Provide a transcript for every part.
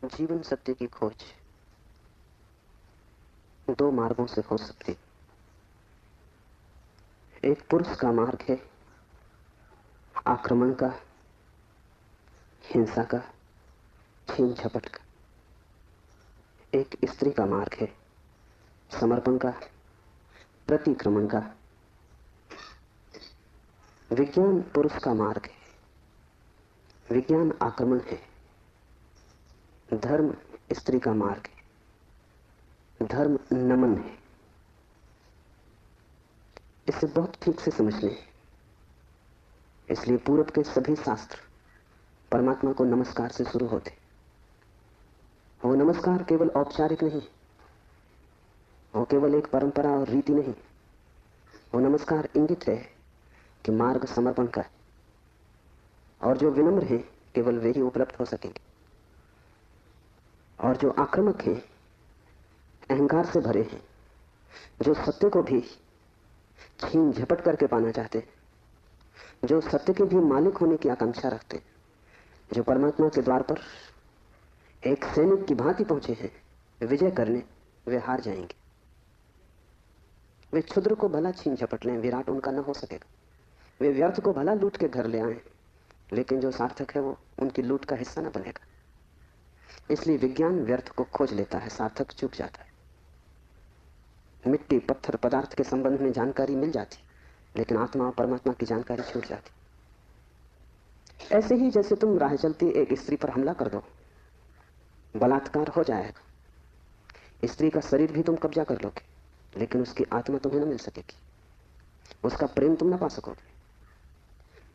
जीवन सत्य की खोज दो मार्गों से हो सकती। एक पुरुष का मार्ग है आक्रमण का, हिंसा का, छीन झपट का। एक स्त्री का मार्ग है समर्पण का, प्रतिक्रमण का। विज्ञान पुरुष का मार्ग है, विज्ञान आक्रमण है। धर्म स्त्री का मार्ग है, धर्म नमन है। इसे बहुत ठीक से समझ लें। इसलिए पूरब के सभी शास्त्र परमात्मा को नमस्कार से शुरू होते। वो नमस्कार केवल औपचारिक नहीं, वो केवल एक परंपरा और रीति नहीं। वो नमस्कार इंगित है कि मार्ग समर्पण का है, और जो विनम्र हैं केवल वे ही उपलब्ध हो सकेंगे, और जो आक्रामक हैं, अहंकार से भरे हैं, जो सत्य को भी छीन झपट करके पाना चाहते हैं, जो सत्य के भी मालिक होने की आकांक्षा रखते हैं, जो परमात्मा के द्वार पर एक सैनिक की भांति पहुंचे हैं विजय करने, वे हार जाएंगे। वे क्षुद्र को भला छीन झपट लें, विराट उनका न हो सकेगा। वे व्यर्थ को भला लूट के घर ले आए, लेकिन जो सार्थक है वो उनकी लूट का हिस्सा न बनेगा। इसलिए विज्ञान व्यर्थ को खोज लेता है, सार्थक चूक जाता है। मिट्टी, पत्थर, पदार्थ के संबंध में जानकारी मिल जाती, लेकिन आत्मा और परमात्मा की जानकारी छूट जाती। ऐसे ही जैसे तुम राह चलती एक स्त्री पर हमला कर दो, बलात्कार हो जाएगा। स्त्री का शरीर भी तुम कब्जा कर लोगे, लेकिन उसकी आत्मा तुम्हें न मिल सकेगी, उसका प्रेम तुम न पा सकोगे।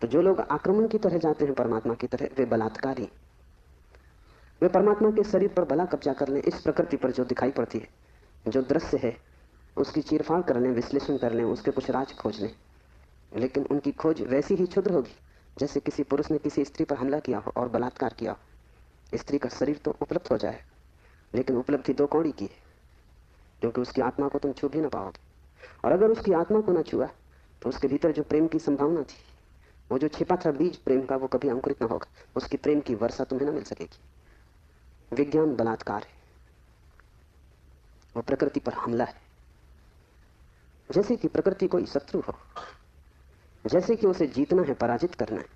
तो जो लोग आक्रमण की तरह जाते हैं परमात्मा की तरह, वे बलात्कारी। वे परमात्मा के शरीर पर भला कब्जा कर लें, इस प्रकृति पर जो दिखाई पड़ती है, जो दृश्य है, उसकी चीरफाड़ कर लें, विश्लेषण कर लें, उसके कुछ राज खोज लें, लेकिन उनकी खोज वैसी ही क्षुद्र होगी जैसे किसी पुरुष ने किसी स्त्री पर हमला किया हो और बलात्कार किया हो। स्त्री का शरीर तो उपलब्ध हो जाए, लेकिन उपलब्धि दो कौड़ी की है, क्योंकि उसकी आत्मा को तुम छू भी ना पाओगे। और अगर उसकी आत्मा को ना छुआ तो उसके भीतर जो प्रेम की संभावना थी, वो जो छिपा था बीज प्रेम का, वो कभी अंकुरित ना होगा। उसकी प्रेम की वर्षा तुम्हें ना मिल सकेगी। विज्ञान बलात्कार है, वो प्रकृति पर हमला है। जैसे कि प्रकृति कोई शत्रु हो, जैसे कि उसे जीतना है, पराजित करना है।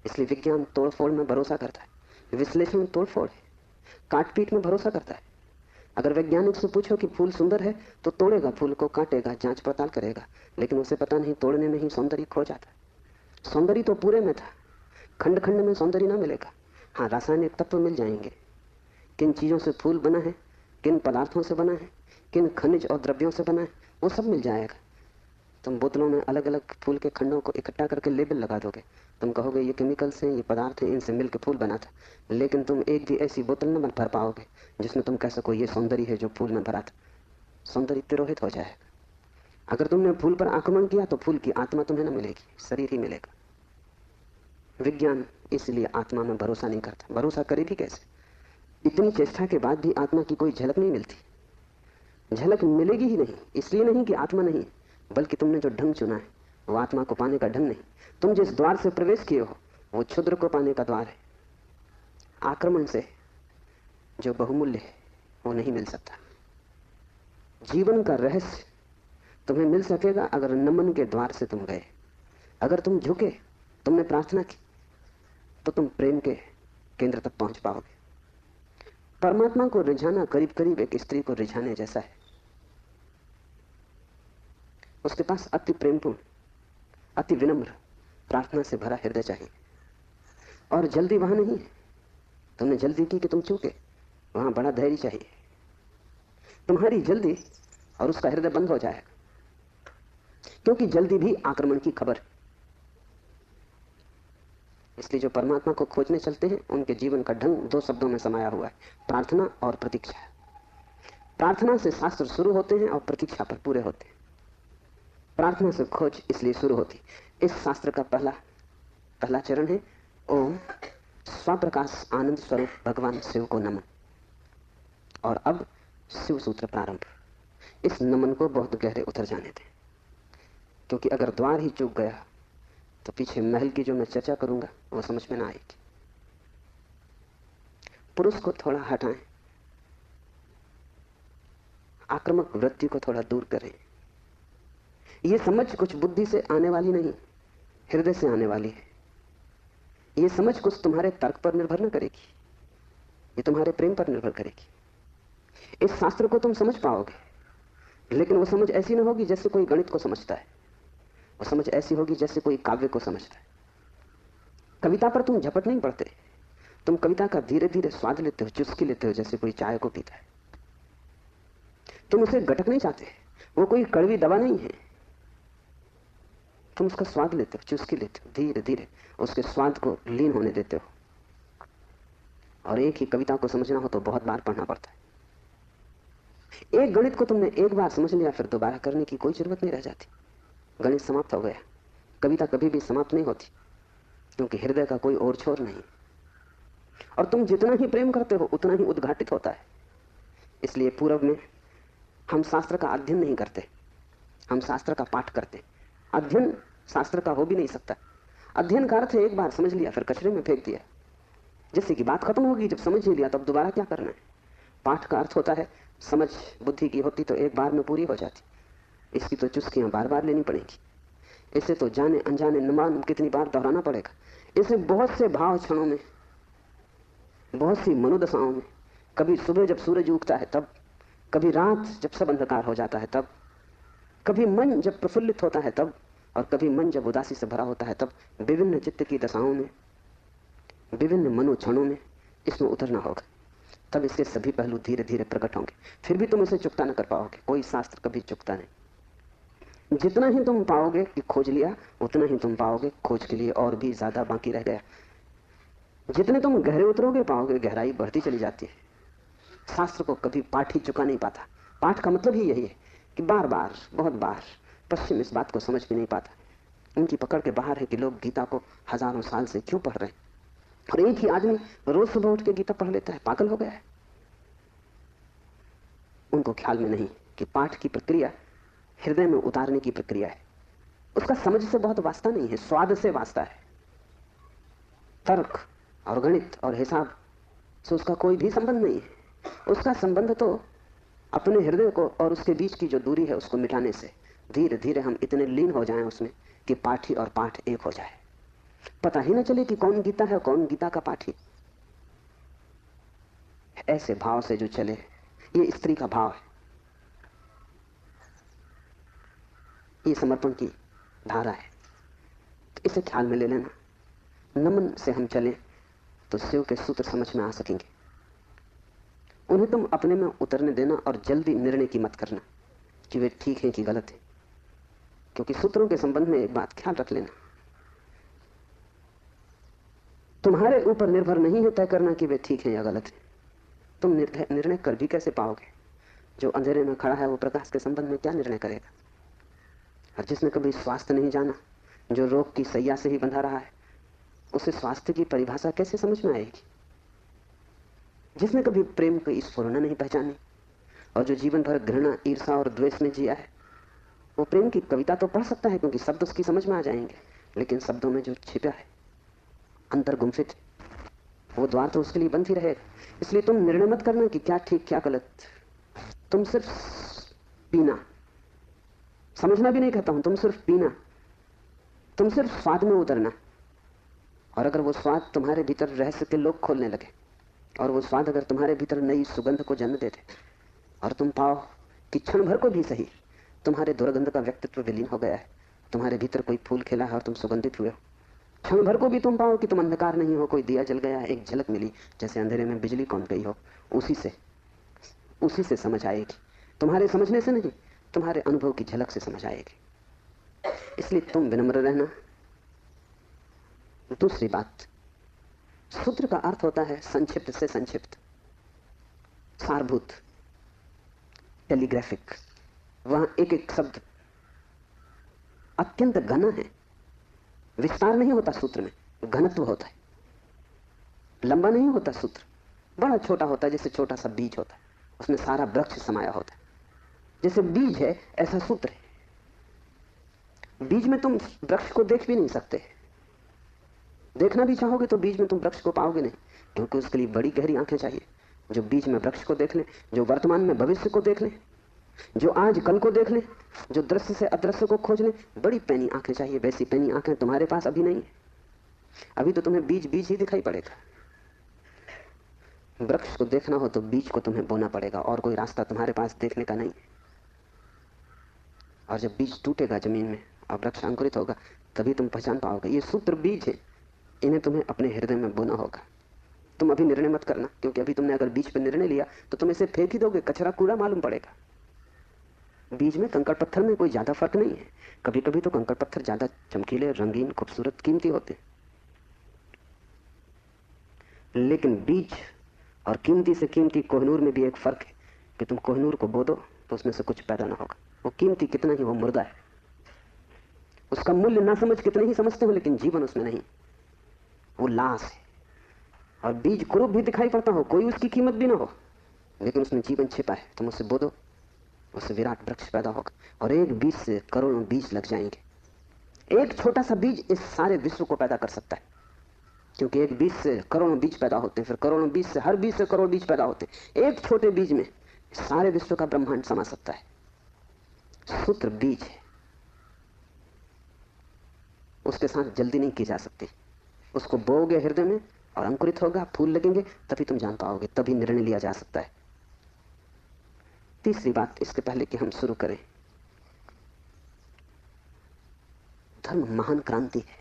इसलिए विज्ञान तोड़फोड़ में भरोसा करता है, विश्लेषण तोड़फोड़ है, काटपीट में भरोसा करता है। अगर वैज्ञानिक से पूछो कि फूल सुंदर है तो तोड़ेगा, फूल को काटेगा, जांच पड़ताल करेगा, लेकिन उसे पता नहीं तोड़ने में ही सौंदर्य खो जाता है। सौंदर्य तो पूरे में था, खंड खंड में सौंदर्य ना मिलेगा। हाँ, रासायनिक तत्व मिल जाएंगे। किन चीजों से फूल बना है, किन पदार्थों से बना है, किन खनिज और द्रव्यों से बना है, वो सब मिल जाएगा। तुम बोतलों में अलग अलग फूल के खंडों को इकट्ठा करके लेबल लगा दोगे, तुम कहोगे ये केमिकल्स हैं, ये पदार्थ हैं, इनसे मिलकर फूल बना था, लेकिन तुम एक भी ऐसी बोतल न भर पाओगे जिसमें तुम कह सको ये सौंदर्य है जो फूल में भरा था। सौंदर्य तिरोहित हो जाएगा। अगर तुमने फूल पर आक्रमण किया तो फूल की आत्मा तुम्हें न मिलेगी, शरीर ही मिलेगा। विज्ञान इसलिए आत्मा में भरोसा नहीं करता। भरोसा करे भी कैसे? इतनी चेष्टा के बाद भी आत्मा की कोई झलक नहीं मिलती। झलक मिलेगी ही नहीं, इसलिए नहीं कि आत्मा नहीं, बल्कि तुमने जो ढंग चुना है वो आत्मा को पाने का ढंग नहीं। तुम जिस द्वार से प्रवेश किए हो वो क्षुद्र को पाने का द्वार है। आक्रमण से जो बहुमूल्य है वो नहीं मिल सकता। जीवन का रहस्य तुम्हें मिल सकेगा अगर नमन के द्वार से तुम गए। अगर तुम झुके, तुमने प्रार्थना की, तो तुम प्रेम के केंद्र तक पहुंच पाओगे। परमात्मा को रिझाना करीब करीब एक स्त्री को रिझाने जैसा है। उसके पास अति प्रेमपूर्ण, अति विनम्र, प्रार्थना से भरा हृदय चाहिए। और जल्दी वहां नहीं है। तुमने जल्दी की कि तुम चूके, वहां बड़ा धैर्य चाहिए। तुम्हारी जल्दी और उसका हृदय बंद हो जाएगा, क्योंकि जल्दी भी आक्रमण की खबर है। इसलिए जो परमात्मा को खोजने चलते हैं उनके जीवन का ढंग दो शब्दों में समाया हुआ है, प्रार्थना और प्रतीक्षा। प्रार्थना से शास्त्र शुरू होते हैं और प्रतीक्षा पर पूरे होते हैं। प्रार्थना से खोज इसलिए शुरू होती। इस शास्त्र का पहला चरण है ओम स्वप्रकाश आनंद स्वरूप भगवान शिव को नमन। और अब शिव सूत्र प्रारंभ। इस नमन को बहुत गहरे उतर जाने दें, क्योंकि अगर द्वार ही चूक गया तो पीछे महल की जो मैं चर्चा करूंगा वो समझ में ना आएगी। पुरुष को थोड़ा हटाएं, आक्रामक वृत्ति को थोड़ा दूर करें। ये समझ कुछ बुद्धि से आने वाली नहीं, हृदय से आने वाली है। ये समझ कुछ तुम्हारे तर्क पर निर्भर न करेगी, ये तुम्हारे प्रेम पर निर्भर करेगी। इस शास्त्र को तुम समझ पाओगे, लेकिन वो समझ ऐसी ना होगी जैसे कोई गणित को समझता है, वो समझ ऐसी होगी जैसे कोई काव्य को समझता है। कविता पर तुम झपट नहीं पड़ते, तुम कविता का धीरे धीरे स्वाद लेते हो, चुस्की लेते हो, जैसे कोई चाय को पीता है। तुम उसे गटक नहीं चाहते, वो कोई कड़वी दवा नहीं है। तुम उसका स्वाद लेते हो, चुस्की लेते हो, धीरे धीरे उसके स्वाद को लीन होने देते हो। और एक ही कविता को समझना हो तो बहुत बार पढ़ना पड़ता है। एक गणित को तुमने एक बार समझ लिया, फिर दोबारा करने की कोई जरूरत नहीं रह जाती। गणित समाप्त हो गया। कविता कभी भी समाप्त नहीं होती, क्योंकि हृदय का कोई और छोर नहीं। और तुम जितना ही प्रेम करते हो उतना ही उद्घाटित होता है। इसलिए पूर्व में हम शास्त्र का अध्ययन नहीं करते, हम शास्त्र का पाठ करते। अध्ययन शास्त्र का हो भी नहीं सकता। अध्ययन का अर्थ है एक बार समझ लिया फिर कचरे में फेंक दिया, जैसे कि बात खत्म होगी। जब समझ ही लिया तब दोबारा क्या करना है। पाठ का अर्थ होता है समझ बुद्धि की होती तो एक बार में पूरी हो जाती, इसकी तो चुस्कियां बार बार लेनी पड़ेगी। इसे तो जाने अनजाने न मालूम कितनी बार दोहराना पड़ेगा। इसे बहुत से भाव क्षणों में, बहुत सी मनोदशाओं में, कभी सुबह जब सूरज उगता है तब, कभी रात जब सब अंधकार हो जाता है तब, कभी मन जब प्रफुल्लित होता है तब, और कभी मन जब उदासी से भरा होता है तब, विभिन्न चित्त की दशाओं में, विभिन्न मनोक्षणों में इसमें उतरना होगा। तब इसके सभी पहलू धीरे धीरे प्रकट होंगे। फिर भी तुम इसे चुकता न कर पाओगे। कोई शास्त्र कभी चुकता नहीं। जितना ही तुम पाओगे कि खोज लिया, उतना ही तुम पाओगे खोज के लिए और भी ज्यादा बाकी रह गया। जितने तुम गहरे उतरोगे पाओगे गहराई बढ़ती चली जाती है। शास्त्र को कभी पाठ ही चुका नहीं पाता। पाठ का मतलब ही यही है कि बार बार, बहुत बार। पश्चिम इस बात को समझ भी नहीं पाता। उनकी पकड़ के बाहर है कि लोग गीता को हजारों साल से क्यों पढ़ रहे हैं, और एक ही आदमी रोज सुबह उठ के गीता पढ़ लेता है, पागल हो गया है। उनको ख्याल में नहीं कि पाठ की प्रक्रिया हृदय में उतारने की प्रक्रिया है। उसका समझ से बहुत वास्ता नहीं है, स्वाद से वास्ता है। तर्क और गणित और हिसाब से उसका कोई भी संबंध नहीं है। उसका संबंध तो अपने हृदय को और उसके बीच की जो दूरी है उसको मिटाने से। धीरे धीरे हम इतने लीन हो जाएं उसमें कि पाठी और पाठ एक हो जाए, पता ही न चले कि कौन गीता है, कौन गीता का पाठी। ऐसे भाव से जो चले, ये स्त्री का भाव है, ये समर्पण की धारा है। तो इसे ख्याल में ले लेना। नमन से हम चलें तो शिव के सूत्र समझ में आ सकेंगे। उन्हें तुम अपने में उतरने देना और जल्दी निर्णय की मत करना कि वे ठीक हैं कि गलत है, क्योंकि सूत्रों के संबंध में एक बात ख्याल रख लेना, तुम्हारे ऊपर निर्भर नहीं है तय करना कि वे ठीक है या गलत है। तुम निर्णय कर भी कैसे पाओगे? जो अंधेरे में खड़ा है वो प्रकाश के संबंध में क्या निर्णय करेगा? और जिसने कभी स्वास्थ्य नहीं जाना, जो रोग की सैया से ही बंधा रहा है, उसे स्वास्थ्य की परिभाषा कैसे समझ में आएगी? जिसने कभी प्रेम की स्फुरना नहीं पहचानी और जो जीवन भर घृणा, ईर्षा और द्वेष में जिया है, वो प्रेम की कविता तो पढ़ सकता है क्योंकि शब्द उसकी समझ में आ जाएंगे, लेकिन शब्दों में जो छिपा है, अंतर गुम्फित, वो द्वार तो उसके लिए बंद ही रहेगा। इसलिए तुम निर्णय मत करना कि क्या ठीक क्या गलत। तुम सिर्फ पीना, समझना भी नहीं कहता हूं, तुम सिर्फ पीना, तुम सिर्फ स्वाद में उतरना। और अगर वो स्वाद तुम्हारे भीतर रहस्य के लोग खोलने लगे, और वो स्वाद अगर तुम्हारे भीतर नई सुगंध को जन्म देते, और तुम पाओ कि क्षण भर को भी सही तुम्हारे दुर्गंध का व्यक्तित्व विलीन हो गया है, तुम्हारे भीतर कोई फूल खिला है और तुम सुगंधित हुए हो, क्षण भर को भी तुम पाओ कि तुम अंधकार नहीं हो, कोई दिया जल गया, एक झलक मिली जैसे अंधेरे में बिजली कौन गई हो, उसी से समझ आएगी। तुम्हारे समझने से नहीं, तुम्हारे अनुभव की झलक से समझ आएगी। इसलिए तुम विनम्र रहना। दूसरी बात, सूत्र का अर्थ होता है संक्षिप्त से संक्षिप्त, सारभूत, टेलीग्राफिक। वहां एक एक शब्द अत्यंत घना है। विस्तार नहीं होता सूत्र में, घनत्व होता है। लंबा नहीं होता सूत्र, बड़ा छोटा होता है, जैसे छोटा सा बीज होता है, उसमें सारा वृक्ष समाया होता है। जैसे बीज है ऐसा सूत्र है। बीज में तुम वृक्ष को देख भी नहीं सकते, देखना भी चाहोगे तो बीज में तुम वृक्ष को पाओगे नहीं, क्योंकि उसके लिए बड़ी गहरी आंखें चाहिए, जो बीच में वृक्ष को देख ले, जो वर्तमान में भविष्य को देख ले, जो आज कल को देख ले, जो दृश्य से अदृश्य को खोज ले। बड़ी पैनी आंखें चाहिए। वैसी पैनी आंखें तुम्हारे पास अभी नहीं है। अभी तो तुम्हें बीज बीज ही दिखाई पड़ेगा। वृक्ष को देखना हो तो बीज को तुम्हें बोना पड़ेगा, और कोई रास्ता तुम्हारे पास देखने का नहीं है। और जब बीज टूटेगा जमीन में और वृक्ष अंकुरित होगा, तभी तुम पहचान पाओगे ये सूत्र बीज है, इन्हें तुम्हें अपने हृदय में बोना होगा। तुम अभी निर्णय मत करना, क्योंकि अभी तुमने अगर बीज पर निर्णय लिया तो तुम इसे फेंक ही दोगे, कचरा कूड़ा मालूम पड़ेगा। बीज में कंकड़ पत्थर में कोई ज्यादा फर्क नहीं है। कभी कभी तो कंकड़ पत्थर ज्यादा चमकीले, रंगीन, खूबसूरत, कीमती होते, लेकिन बीज और कीमती से कीमती कोहिनूर में भी एक फर्क है कि तुम कोहिनूर को बो दो तो उसमें से कुछ पैदा ना होगा। वो कीमती कितना ही, वो मुर्दा है, उसका मूल्य ना समझ कितने ही समझते हो, लेकिन जीवन उसमें नहीं, वो लाश है। और बीज कुरूप भी दिखाई पड़ता हो, कोई उसकी कीमत भी ना हो, लेकिन उसमें जीवन छिपा है। तुम उससे बो दो, उससे विराट वृक्ष पैदा होगा। और एक बीज से करोड़ों बीज लग जाएंगे। एक छोटा सा बीज इस सारे विश्व को पैदा कर सकता है, क्योंकि एक बीज से करोड़ों बीज पैदा होते हैं, फिर करोड़ों बीज से हर बीज से करोड़ बीज पैदा होते हैं। एक छोटे बीज में सारे विश्व का ब्रह्मांड समा सकता है। सूत्र बीज है, उसके साथ जल्दी नहीं की जा सकती। उसको बोओगे हृदय में और अंकुरित होगा, फूल लगेंगे, तभी तुम जान पाओगे, तभी निर्णय लिया जा सकता है। तीसरी बात, इसके पहले कि हम शुरू करें, धर्म महान क्रांति है।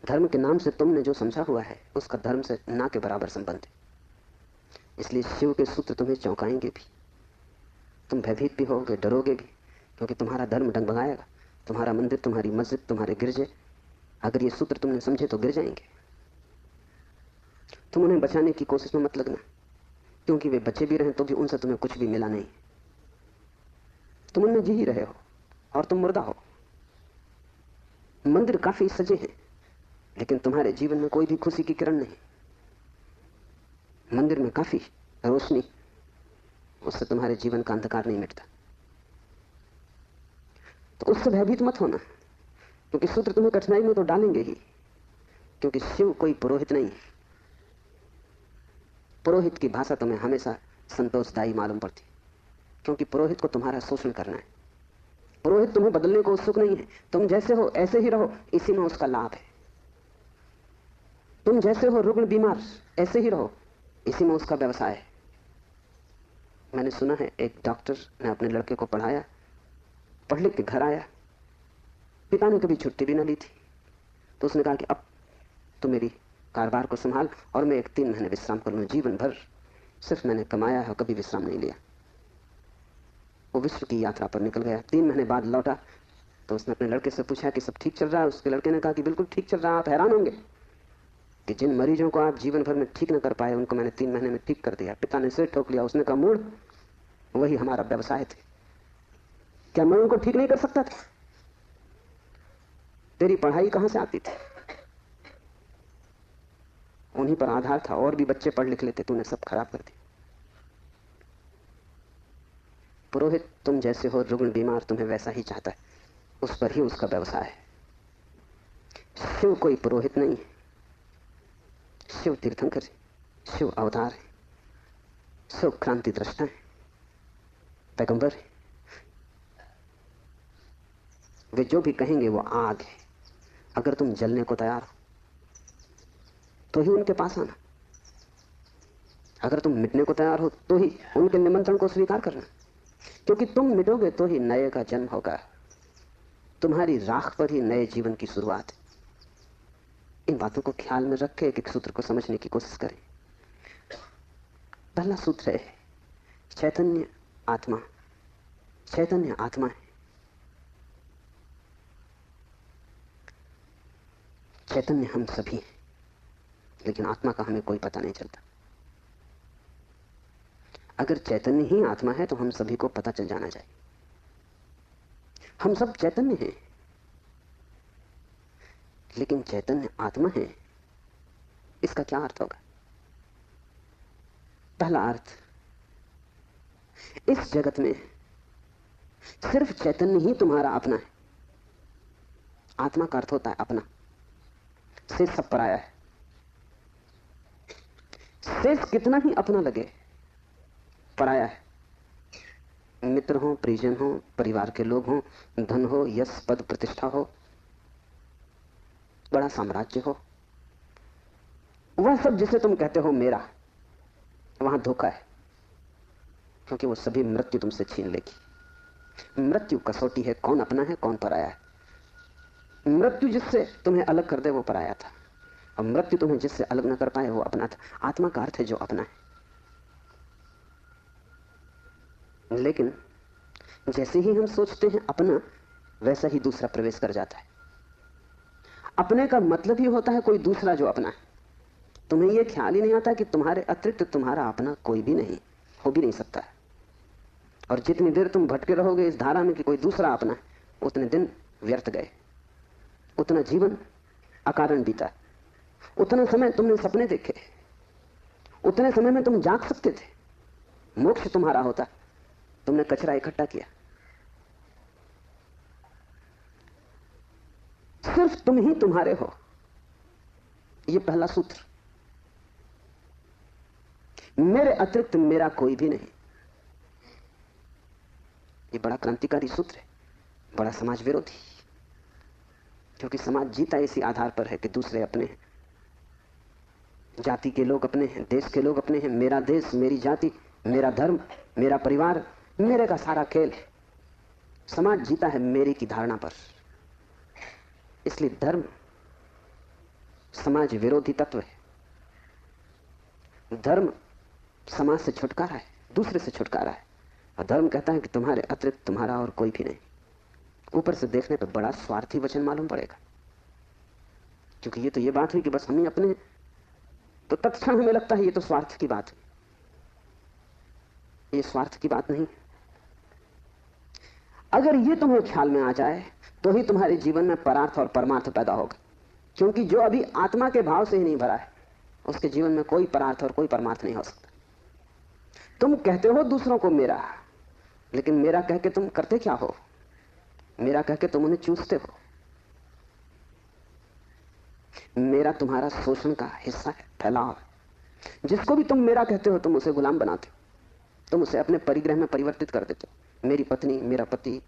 धर्म के नाम से तुमने जो समझा हुआ है उसका धर्म से ना के बराबर संबंध है। इसलिए शिव के सूत्र तुम्हें चौंकाएंगे भी, तुम भयभीत भी होगे, डरोगे भी, क्योंकि तुम्हारा धर्म डगमगाएगा। तुम्हारा मंदिर, तुम्हारी मस्जिद, तुम्हारे गिरजे, अगर ये सूत्र तुमने समझे तो गिर जाएंगे। तुम उन्हें बचाने की कोशिश में मत लगना, क्योंकि वे बचे भी रहे तो भी उनसे तुम्हें कुछ भी मिला नहीं। तुम उनमें जी ही रहे हो और तुम मुर्दा हो। मंदिर काफी सजे हैं, लेकिन तुम्हारे जीवन में कोई भी खुशी की किरण नहीं। मंदिर में काफी रोशनी, उससे तुम्हारे जीवन का अंधकार नहीं मिटता। तो उससे भयभीत मत होना, क्योंकि सूत्र तुम्हें कठिनाई में तो डालेंगे ही, क्योंकि शिव कोई पुरोहित नहीं है। पुरोहित की भाषा तुम्हें हमेशा संतोषदायी मालूम पड़ती, क्योंकि पुरोहित को तुम्हारा शोषण करना है। पुरोहित तुम्हें बदलने को उत्सुक नहीं है। तुम जैसे हो ऐसे ही रहो, इसी में उसका लाभ है। तुम जैसे हो रुग्ण बीमार, ऐसे ही रहो, इसी में उसका व्यवसाय है। मैंने सुना है एक डॉक्टर ने अपने लड़के को पढ़ाया, पढ़ लिख के घर आया, पिता ने कभी छुट्टी भी ना ली थी, तो उसने कहा कि अब तो मेरी कारोबार को संभाल और मैं 3 महीने विश्राम कर लूं। जीवन भर सिर्फ मैंने कमाया है, कभी विश्राम नहीं लिया। वो विश्व की यात्रा पर निकल गया। 3 महीने बाद लौटा तो उसने अपने लड़के से पूछा कि सब ठीक चल रहा है। उसके लड़के ने कहा कि बिल्कुल ठीक चल रहा है। आप हैरान होंगे कि जिन मरीजों को आप जीवन भर में ठीक न कर पाए, उनको मैंने 3 महीने में ठीक कर दिया। पिता ने सिर ठोक लिया। उसने कहा, मूढ़, वही हमारा व्यवसाय थे। क्या मैं उनको ठीक नहीं कर सकता था? तेरी पढ़ाई कहां से आती थी? उन्हीं पर आधार था, और भी बच्चे पढ़ लिख लेते, तूने सब खराब कर दिया। पुरोहित तुम जैसे हो, रुग्ण बीमार तुम्हें वैसा ही चाहता है, उस पर ही उसका व्यवसाय है। शिव कोई पुरोहित नहीं है, शिव तीर्थंकर है, शिव अवतार है, शिव क्रांति दृष्टा है, पैगंबर है। वे जो भी कहेंगे वो आग है। अगर तुम जलने को तैयार हो तो ही उनके पास आना। अगर तुम मिटने को तैयार हो तो ही उनके निमंत्रण को स्वीकार करना, क्योंकि तुम मिटोगे तो ही नए का जन्म होगा। तुम्हारी राख पर ही नए जीवन की शुरुआत है। इन बातों को ख्याल में रख के एक सूत्र को समझने की कोशिश करें। पहला सूत्र है चैतन्य आत्मा। चैतन्य आत्मा है। चैतन्य हम सभी हैं, लेकिन आत्मा का हमें कोई पता नहीं चलता। अगर चैतन्य ही आत्मा है तो हम सभी को पता चल जाना चाहिए। हम सब चैतन्य हैं, लेकिन चैतन्य आत्मा है, इसका क्या अर्थ होगा? पहला अर्थ, इस जगत में सिर्फ चैतन्य ही तुम्हारा अपना है। आत्मा का अर्थ होता है अपना, से सब पराया है। शेष कितना ही अपना लगे, पराया है। मित्र हो, परिजन हो, परिवार के लोग हो, धन हो, यश पद प्रतिष्ठा हो, बड़ा साम्राज्य हो, वह सब जिसे तुम कहते हो मेरा, वहां धोखा है, क्योंकि वो सभी मृत्यु तुमसे छीन लेगी। मृत्यु कसौटी है, कौन अपना है कौन पराया है। मृत्यु जिससे तुम्हें अलग कर दे वो पराया था, और मृत्यु तुम्हें जिससे अलग न कर पाए वो अपना था। आत्मा का अर्थ है जो अपना है। लेकिन जैसे ही हम सोचते हैं अपना, वैसा ही दूसरा प्रवेश कर जाता है। अपने का मतलब ही होता है कोई दूसरा जो अपना है। तुम्हें यह ख्याल ही नहीं आता कि तुम्हारे अतिरिक्त तुम्हारा अपना कोई भी नहीं, हो भी नहीं सकता है। और जितनी देर तुम भटके रहोगे इस धारा में कि कोई दूसरा अपना है, उतने दिन व्यर्थ गए, उतना जीवन अकारण बीता। उतना समय तुमने सपने देखे, उतने समय में तुम जाग सकते थे, मोक्ष तुम्हारा होता। तुमने कचरा इकट्ठा किया। सिर्फ तुम ही तुम्हारे हो, यह पहला सूत्र। मेरे अतिरिक्त मेरा कोई भी नहीं, यह बड़ा क्रांतिकारी सूत्र है, बड़ा समाज विरोधी। क्योंकि समाज जीता इसी आधार पर है कि दूसरे अपने हैं, जाति के लोग अपने हैं, देश के लोग अपने हैं। मेरा देश, मेरी जाति, मेरा धर्म, मेरा परिवार, मेरे का सारा खेल। समाज जीता है मेरे की धारणा पर। इसलिए धर्म समाज विरोधी तत्व है। धर्म समाज से छुटकारा है, दूसरे से छुटकारा है। और धर्म कहता है कि तुम्हारे अतिरिक्त तुम्हारा और कोई भी नहीं। ऊपर से देखने पर बड़ा स्वार्थी वचन मालूम पड़ेगा, क्योंकि ये तो ये बात हुई कि बस हम ही अपने, तो तत्क्षण हमें लगता है ये तो स्वार्थ की बात है। ये स्वार्थ की बात नहीं। अगर ये तुम्हें ख्याल में आ जाए तो ही तुम्हारे जीवन में परार्थ और परमार्थ पैदा होगा। क्योंकि जो अभी आत्मा के भाव से ही नहीं भरा है, उसके जीवन में कोई परार्थ और कोई परमार्थ नहीं हो सकता। तुम कहते हो दूसरों को मेरा, लेकिन मेरा कह के तुम करते क्या हो? मेरा कह के तुम उन्हें चूसते हो। मेरा तुम्हारा शोषण का हिस्सा है, फैलाव है। जिसको भी तुम मेरा कहते हो तुम उसे गुलाम बनाते हो, तुम उसे अपने परिग्रह में परिवर्तित कर देते हो। मेरी पत्नी, मेरा पति,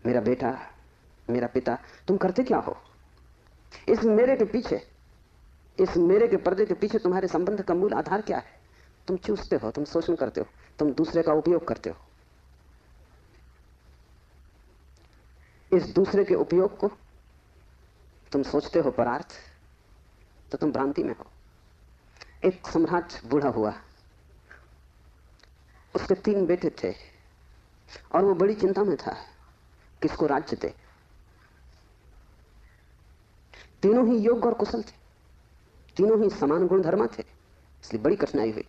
मेरा बेटा, मेरा पिता, तुम करते क्या हो? इस मेरे के पीछे, इस मेरे के पर्दे के पीछे तुम्हारे संबंध का मूल आधार क्या है? तुम चूसते हो, तुम शोषण करते हो, तुम दूसरे का उपयोग करते हो। इस दूसरे के उपयोग को तुम सोचते हो परार्थ, तो तुम भ्रांति में हो। एक सम्राट बूढ़ा हुआ, उसके 3 बेटे थे और वो बड़ी चिंता में था किसको राज्य दे। तीनों ही योग्य और कुशल थे, तीनों ही समान गुणधर्मा थे, इसलिए बड़ी कठिनाई हुई।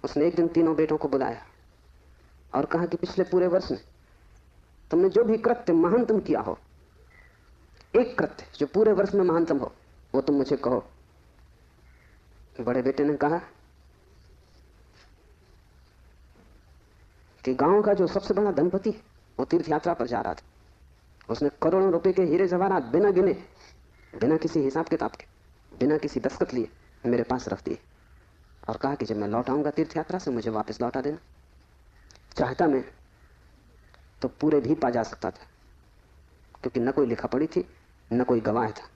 उसने एक दिन तीनों बेटों को बुलाया और कहा कि पिछले पूरे वर्ष में तुमने जो भी कृत्य महानतम किया हो, एक कृत्य जो पूरे वर्ष में महानतम हो, वो तुम मुझे कहो। बड़े बेटे ने कहा कि गांव का जो सबसे बड़ा धनपति वो तीर्थ यात्रा पर जा रहा था। उसने करोड़ों रुपए के हीरे जवाहरात बिना गिने, बिना किसी हिसाब किताब के, बिना किसी दस्तखत लिए मेरे पास रख दिए और कहा कि जब मैं लौट आऊंगा तीर्थ यात्रा से मुझे वापस लौटा देना। चाहता मैं तो पूरे भी पा जा सकता था, क्योंकि न कोई लिखा पड़ी थी, न कोई गवाह था।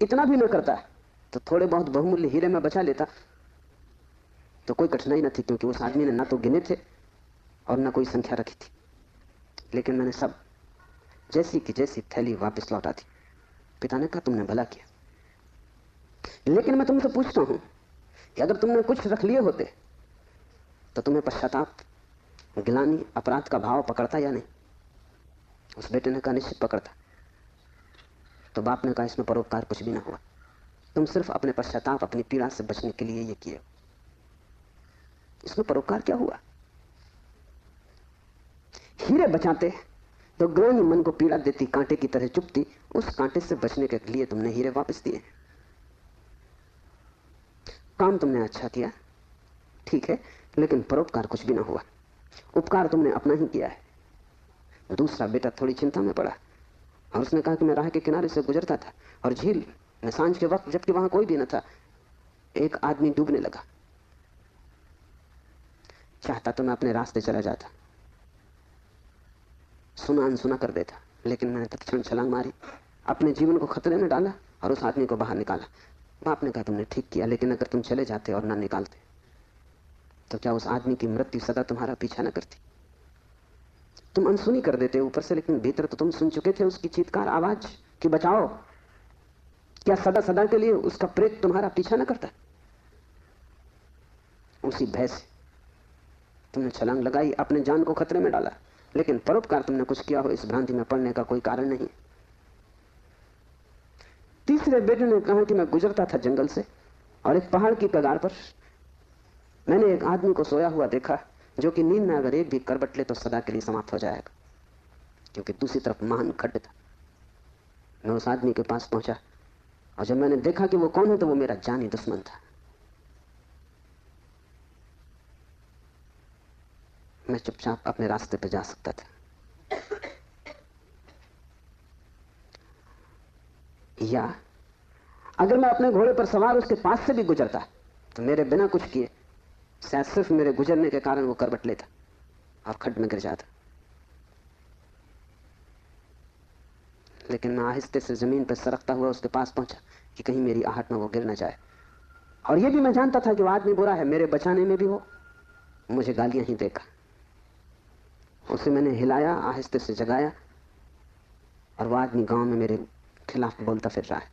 इतना भी न करता तो थोड़े बहुत बहुमूल्य हीरे में बचा लेता तो कोई कठिनाई न थी, क्योंकि उस आदमी ने ना तो गिने थे और न कोई संख्या रखी थी। लेकिन मैंने सब जैसी की जैसी थैली वापस लौटा दी। पिता ने कहा तुमने भला किया, लेकिन मैं तुमसे पूछता हूं कि अगर तुमने कुछ रख लिए होते तो तुम्हें पश्चाताप, गिलानी, अपराध का भाव पकड़ता या नहीं? उस बेटे ने कहा निश्चित पकड़ता। तो बाप ने कहा इसमें परोपकार कुछ भी ना हुआ, तुम सिर्फ अपने पश्चाताप, अपनी पीड़ा से बचने के लिए ये किए। इसमें परोपकार क्या हुआ? हीरे बचाते तो ग्लानि मन को पीड़ा देती, कांटे की तरह चुभती, उस कांटे से बचने के लिए तुमने हीरे वापस दिए। काम तुमने अच्छा किया, ठीक है, लेकिन परोपकार कुछ भी ना हुआ। उपकार तुमने अपना ही किया है। दूसरा बेटा थोड़ी चिंता में पड़ा और उसने कहा कि मैं राह के किनारे से गुजरता था और झील मैं सांझ के वक्त, जबकि वहां कोई भी न था, एक आदमी डूबने लगा। चाहता तो मैं अपने रास्ते चला जाता, सुना अनसुना कर देता, लेकिन मैंने तत्क्षण छलांग मारी, अपने जीवन को खतरे में डाला और उस आदमी को बाहर निकाला। बाप ने कहा तुमने ठीक किया, लेकिन अगर तुम चले जाते और ना निकालते तो क्या उस आदमी की मृत्यु सदा तुम्हारा पीछा न करती? तुम अनसुनी कर देते ऊपर से, लेकिन भीतर तो तुम सुन चुके थे उसकी चीत्कार आवाज कि बचाओ। क्या सदा सदा के लिए उसका प्रेत तुम्हारा पीछा न करता? उसी भय से तुमने छलांग लगाई, अपने जान को खतरे में डाला, लेकिन परोपकार तुमने कुछ किया हो इस भ्रांति में पड़ने का कोई कारण नहीं। तीसरे बेटे ने कहा कि मैं गुजरता था जंगल से और एक पहाड़ की कगार पर मैंने एक आदमी को सोया हुआ देखा, जो कि नींद में अगर एक भी करवट ले तो सदा के लिए समाप्त हो जाएगा, क्योंकि दूसरी तरफ महान खड्ड था। मैं उस आदमी के पास पहुंचा और जब मैंने देखा कि वो कौन है तो वो मेरा जानी दुश्मन था। मैं चुपचाप अपने रास्ते पे जा सकता था, या अगर मैं अपने घोड़े पर सवार उसके पास से भी गुजरता तो मेरे बिना कुछ किए शायद सिर्फ मेरे गुजरने के कारण वो करवट लेता और खड्ड में गिर जाता। लेकिन मैं आहिस्ते से जमीन पर सरकता हुआ उसके पास पहुंचा कि कहीं मेरी आहट में वो गिर न जाए। और ये भी मैं जानता था कि वो आदमी बुरा है, मेरे बचाने में भी वो मुझे गालियां ही देगा। उसे मैंने हिलाया, आहिस्ते से जगाया, और वो आदमी गांव में मेरे खिलाफ बोलता फिर रहा है,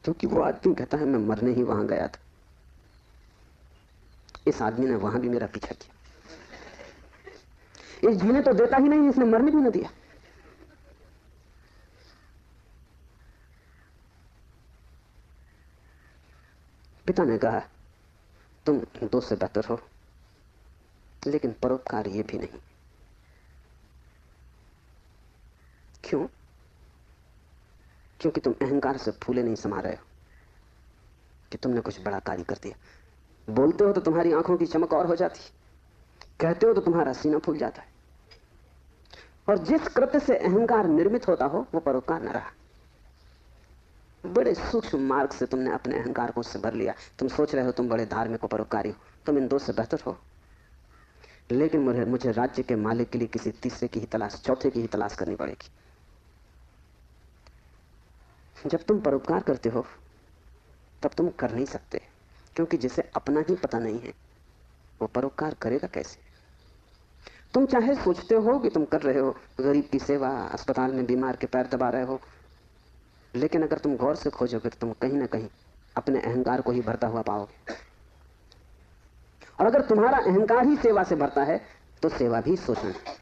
क्योंकि वो आदमी कहता है मैं मरने ही वहां गया था। इस आदमी ने वहां भी मेरा पीछा किया। इस जीने तो देता ही नहीं, इसने मरने भी न दिया। पिता ने कहा तुम दो से बेहतर हो, लेकिन परोपकार ये भी नहीं। क्यों? क्योंकि तुम अहंकार से फूले नहीं समा रहे हो कि तुमने कुछ बड़ा कार्य कर दिया। बोलते हो तो तुम्हारी आंखों की चमक और हो जाती, कहते हो तो तुम्हारा सीना फूल जाता है। और जिस कृत्य से अहंकार निर्मित होता हो वो परोपकार न रहा। बड़े सूक्ष्म मार्ग से तुमने अपने अहंकार को उससे भर लिया। तुम सोच रहे हो तुम बड़े धार्मिक और परोपकारी हो, तुम इन दो से बेहतर हो, लेकिन मुझे राज्य के मालिक के लिए किसी तीसरे की ही तलाश, चौथे की ही तलाश करनी पड़ेगी। जब तुम परोपकार करते हो तब तुम कर नहीं सकते, क्योंकि जिसे अपना ही पता नहीं है वो परोपकार करेगा कैसे? तुम चाहे सोचते हो कि तुम कर रहे हो गरीब की सेवा, अस्पताल में बीमार के पैर दबा रहे हो, लेकिन अगर तुम गौर से खोजोगे तो तुम कहीं ना कहीं अपने अहंकार को ही भरता हुआ पाओगे। और अगर तुम्हारा अहंकार ही सेवा से भरता है तो सेवा भी शोषण है।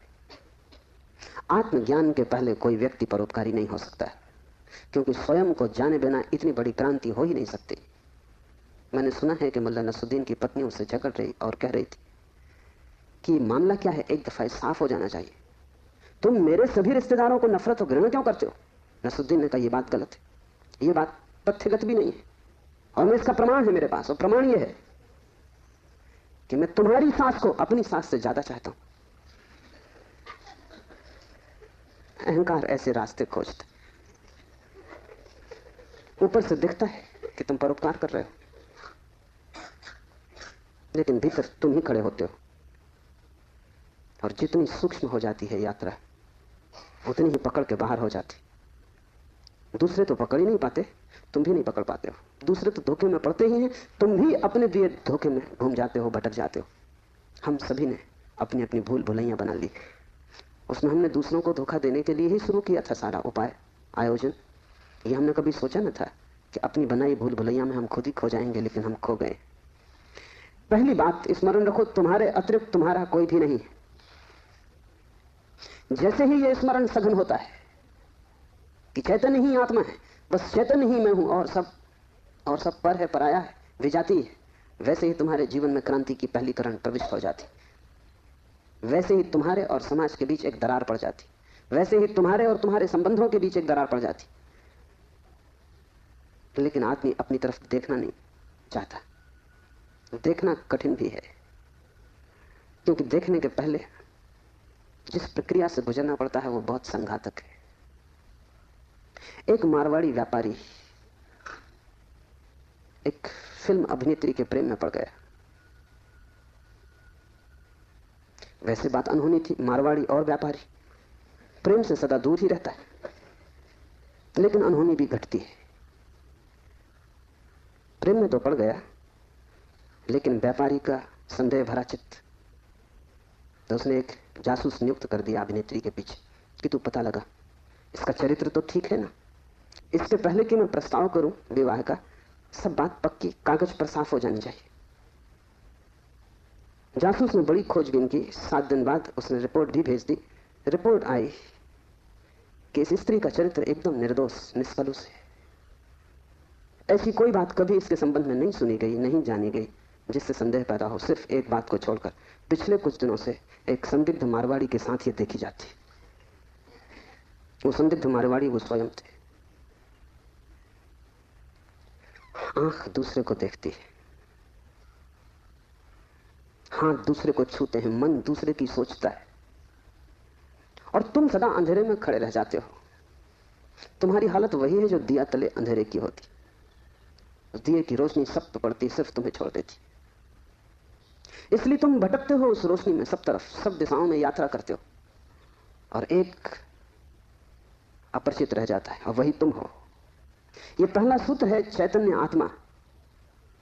आत्मज्ञान के पहले कोई व्यक्ति परोपकारी नहीं हो सकता है, क्योंकि स्वयं को जाने बिना इतनी बड़ी क्रांति हो ही नहीं सकती। मैंने सुना है कि मुल्ला नसरुद्दीन की पत्नी उससे झगड़ रही और कह रही थी कि मामला क्या है, एक दफा साफ हो जाना चाहिए। तुम मेरे सभी रिश्तेदारों को नफरत और घृणा क्यों करते हो? नसरुद्दीन ने कहा यह बात गलत है, यह बात तथ्यगत भी नहीं है, और मैं इसका प्रमाण है मेरे पास। और प्रमाण यह है कि मैं तुम्हारी सांस को अपनी सांस से ज्यादा चाहता हूं। अहंकार ऐसे रास्ते खोजता, ऊपर से दिखता है कि तुम परोपकार कर रहे हो, लेकिन भीतर तुम ही खड़े होते हो। और जितनी सूक्ष्म हो जाती है यात्रा, उतनी ही पकड़ के बाहर हो जाती। दूसरे तो पकड़ ही नहीं पाते, तुम भी नहीं पकड़ पाते हो। दूसरे तो धोखे में पड़ते ही हैं, तुम भी अपने दिए धोखे में घूम जाते हो, भटक जाते हो। हम सभी ने अपनी अपनी भूल भुलैया बना ली। उसमें हमने दूसरों को धोखा देने के लिए ही शुरू किया था सारा उपाय, आयोजन। ये हमने कभी सोचा न था कि अपनी बनाई भूल भुलैया में हम खुद ही खो जाएंगे, लेकिन हम खो गए। पहली बात स्मरण रखो, तुम्हारे अतिरिक्त तुम्हारा कोई भी नहीं है। जैसे ही यह स्मरण सघन होता है कि चैतन्य ही आत्मा है, बस चैतन्य ही मैं हूं, और सब पर है, पराया है, विजाती है, वैसे ही तुम्हारे जीवन में क्रांति की पहली किरण प्रविष्ट हो जाती। वैसे ही तुम्हारे और समाज के बीच एक दरार पड़ जाती। वैसे ही तुम्हारे और तुम्हारे संबंधों के बीच एक दरार पड़ जाती। लेकिन आदमी अपनी तरफ देखना नहीं चाहता। देखना कठिन भी है, क्योंकि देखने के पहले जिस प्रक्रिया से गुजरना पड़ता है वो बहुत संघातक है। एक मारवाड़ी व्यापारी एक फिल्म अभिनेत्री के प्रेम में पड़ गया। वैसे बात अनहोनी थी, मारवाड़ी और व्यापारी प्रेम से सदा दूर ही रहता है, लेकिन अनहोनी भी घटती है। प्रेम में तो पड़ गया, लेकिन व्यापारी का संदेह भरा चित्त, तो उसने एक जासूस नियुक्त कर दिया अभिनेत्री के पीछे कि तू पता लगा इसका चरित्र तो ठीक है ना, इससे पहले कि मैं प्रस्ताव करूं विवाह का, सब बात पक्की कागज पर साफ हो जानी चाहिए। जासूस ने बड़ी खोजबीन की, 7 दिन बाद उसने रिपोर्ट भी भेज दी। रिपोर्ट आई कि इस स्त्री का चरित्र एकदम निर्दोष निष्कलुष है। ऐसी कोई बात कभी इसके संबंध में नहीं सुनी गई, नहीं जानी गई जिससे संदेह पैदा हो, सिर्फ एक बात को छोड़कर, पिछले कुछ दिनों से एक संदिग्ध मारवाड़ी के साथ ये देखी जाती। वो संदिग्ध मारवाड़ी वो स्वयं थे। आंख दूसरे को देखती है, हाथ दूसरे को छूते हैं, मन दूसरे की सोचता है, और तुम सदा अंधेरे में खड़े रह जाते हो। तुम्हारी हालत वही है जो दिया तले अंधेरे की होती। उस दिए की रोशनी सब पे पड़ती, सिर्फ तुम्हें छोड़ देती। इसलिए तुम भटकते हो उस रोशनी में, सब तरफ सब दिशाओं में यात्रा करते हो, और एक अपरिचित रह जाता है, और वही तुम हो। यह पहला सूत्र है चैतन्य आत्मा।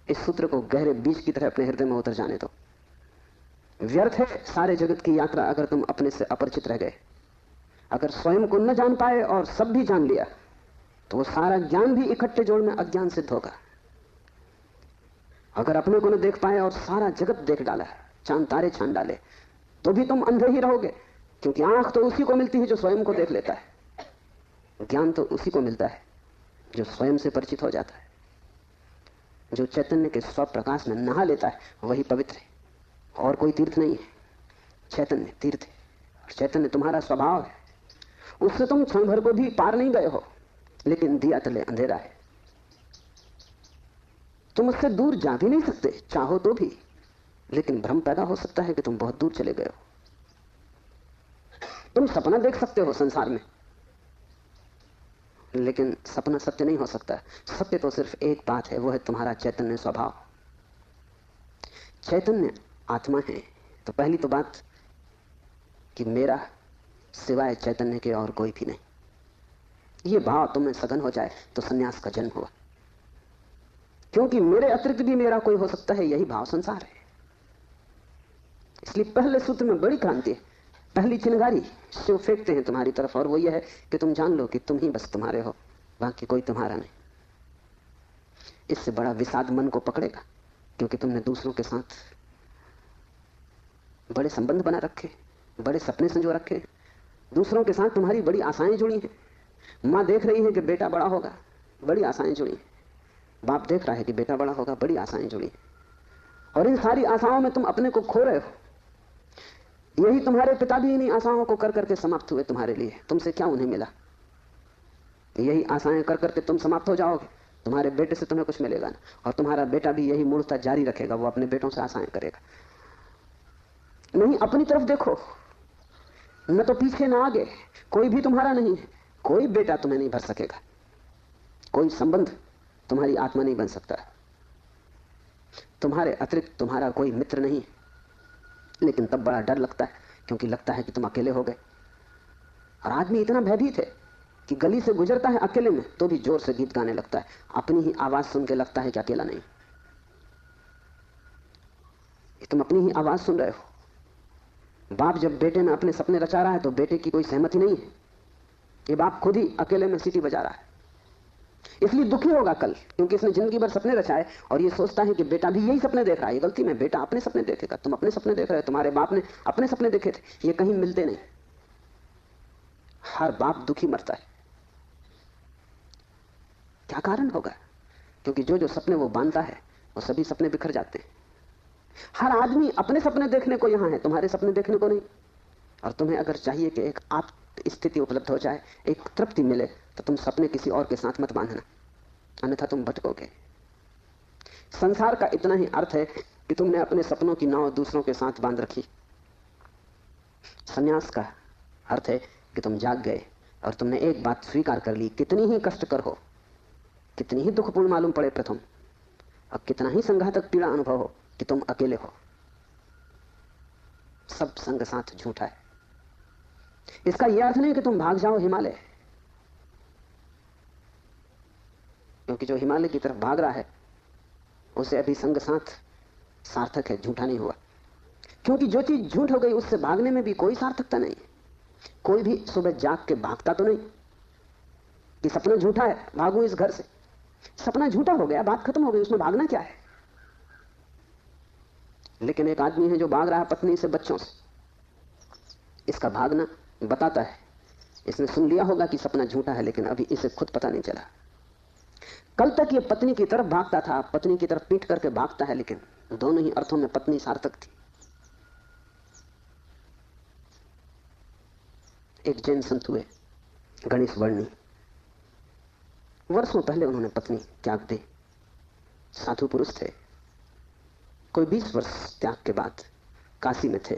इस सूत्र को गहरे बीज की तरह अपने हृदय में उतर जाने दो। व्यर्थ है सारे जगत की यात्रा अगर तुम अपने से अपरिचित रह गए। अगर स्वयं को न जान पाए और सब भी जान लिया, तो वो सारा ज्ञान भी इकट्ठे जोड़ में अज्ञान सिद्ध होगा। अगर अपने को न देख पाए और सारा जगत देख डाला, चांद तारे छान डाले, तो भी तुम अंधे ही रहोगे, क्योंकि आंख तो उसी को मिलती है जो स्वयं को देख लेता है। ज्ञान तो उसी को मिलता है जो स्वयं से परिचित हो जाता है। जो चैतन्य के स्वप्रकाश में नहा लेता है वही पवित्र है, और कोई तीर्थ नहीं है। चैतन्य तीर्थ है, और चैतन्य तुम्हारा स्वभाव है। उससे तुम क्षण भर को भी पार नहीं गए हो, लेकिन दिया तले अंधेरा है। तुम उससे दूर जा भी नहीं सकते, चाहो तो भी, लेकिन भ्रम पैदा हो सकता है कि तुम बहुत दूर चले गए हो। तुम सपना देख सकते हो संसार में, लेकिन सपना सत्य नहीं हो सकता। सत्य तो सिर्फ एक बात है, वो है तुम्हारा चैतन्य स्वभाव। चैतन्य आत्मा है, तो पहली तो बात कि मेरा सिवाय चैतन्य के और कोई भी नहीं। ये भाव तुम्हें सघन हो जाए तो सन्यास का जन्म हुआ, क्योंकि मेरे अतिरिक्त भी मेरा कोई हो सकता है, यही भाव संसार है। इसलिए पहले सूत्र में बड़ी क्रांति है। पहली चिनगारी शिव फेंकते हैं तुम्हारी तरफ, और वो ये है कि तुम जान लो कि तुम ही बस तुम्हारे हो, बाकी कोई तुम्हारा नहीं। इससे बड़ा विषाद मन को पकड़ेगा, क्योंकि तुमने दूसरों के साथ बड़े संबंध बना रखे, बड़े सपने संजो रखे। दूसरों के साथ तुम्हारी बड़ी आशाएं जुड़ी हैं। माँ देख रही है कि बेटा बड़ा होगा, बड़ी आशाएं जुड़ी हैं। बाप देख रहा है कि बेटा बड़ा होगा, बड़ी आशाएं जुड़ी हैं। और इन सारी आशाओं में तुम अपने को खो रहे हो। यही तुम्हारे पिता भी इन्हीं आशाओं को कर करके समाप्त हुए तुम्हारे लिए। तुमसे क्या उन्हें मिला? यही आशाएं कर करके तुम समाप्त हो जाओगे। तुम्हारे बेटे से तुम्हें कुछ मिलेगा ना, और तुम्हारा बेटा भी यही मूर्खता जारी रखेगा, वो अपने बेटों से आशाएं करेगा। नहीं, अपनी तरफ देखो, न तो पीछे न आगे, कोई भी तुम्हारा नहीं है। कोई बेटा तुम्हें नहीं भर सकेगा, कोई संबंध तुम्हारी आत्मा नहीं बन सकता। तुम्हारे अतिरिक्त तुम्हारा कोई मित्र नहीं है। लेकिन तब बड़ा डर लगता है, क्योंकि लगता है कि तुम अकेले हो गए। और आदमी इतना भयभीत है कि गली से गुजरता है अकेले में तो भी जोर से गीत गाने लगता है। अपनी ही आवाज सुन के लगता है कि अकेला नहीं। तुम अपनी ही आवाज सुन रहे हो। बाप जब बेटे में अपने सपने रचा रहा है तो बेटे की कोई सहमति नहीं है। ये बाप खुद ही अकेले में सीटी बजा रहा है, इसलिए दुखी होगा कल, क्योंकि इसने जिंदगी भर सपने रचाए और ये सोचता है कि बेटा भी यही सपने देख रहा है। ये गलती में, बेटा अपने सपने देखेगा, तुम अपने सपने देख रहे हो, तुम्हारे बाप ने अपने सपने देखे थे, ये कहीं मिलते नहीं। हर बाप दुखी मरता है। क्या कारण होगा? क्योंकि जो जो सपने वो बांधता है वो सभी सपने बिखर जाते हैं। हर आदमी अपने सपने देखने को यहां है, तुम्हारे सपने देखने को नहीं। और तुम्हें अगर चाहिए कि एक आत्म स्थिति उपलब्ध हो जाए, एक तृप्ति मिले, तो तुम सपने किसी और के साथ मत बांधना, अन्यथा तुम भटकोगे। संसार का इतना ही अर्थ है कि तुमने अपने सपनों की नाव दूसरों के साथ बांध रखी। संन्यास का अर्थ है कि तुम जाग गए, और तुमने एक बात स्वीकार कर ली, कितनी ही कष्टकर हो, कितनी ही दुखपूर्ण मालूम पड़े प्रथम, और कितना ही संघातक पीड़ा अनुभव हो कि तुम अकेले हो, सब संग साथ झूठा है। इसका यह अर्थ नहीं कि तुम भाग जाओ हिमालय, क्योंकि जो हिमालय की तरफ भाग रहा है उसे अभी संग साथ सार्थक है, झूठा नहीं हुआ। क्योंकि जो चीज झूठ हो गई उससे भागने में भी कोई सार्थकता नहीं। कोई भी सुबह जाग के भागता तो नहीं कि सपना झूठा है भागू इस घर से। सपना झूठा हो गया, बात खत्म हो गई, उसमें भागना क्या है। लेकिन एक आदमी है जो भाग रहा है पत्नी से, बच्चों से, इसका भागना बताता है, इसने सुन लिया होगा कि सपना झूठा है, लेकिन अभी इसे खुद पता नहीं चला। कल तक ये पत्नी की तरफ भागता था, पत्नी की तरफ पीट करके भागता है, लेकिन दोनों ही अर्थों में पत्नी सार्थक थी। एक जैन संत हुए, गणेश वर्णी, वर्षों पहले उन्होंने पत्नी त्याग दी। साधु पुरुष थे। कोई 20 वर्ष त्याग के बाद काशी में थे,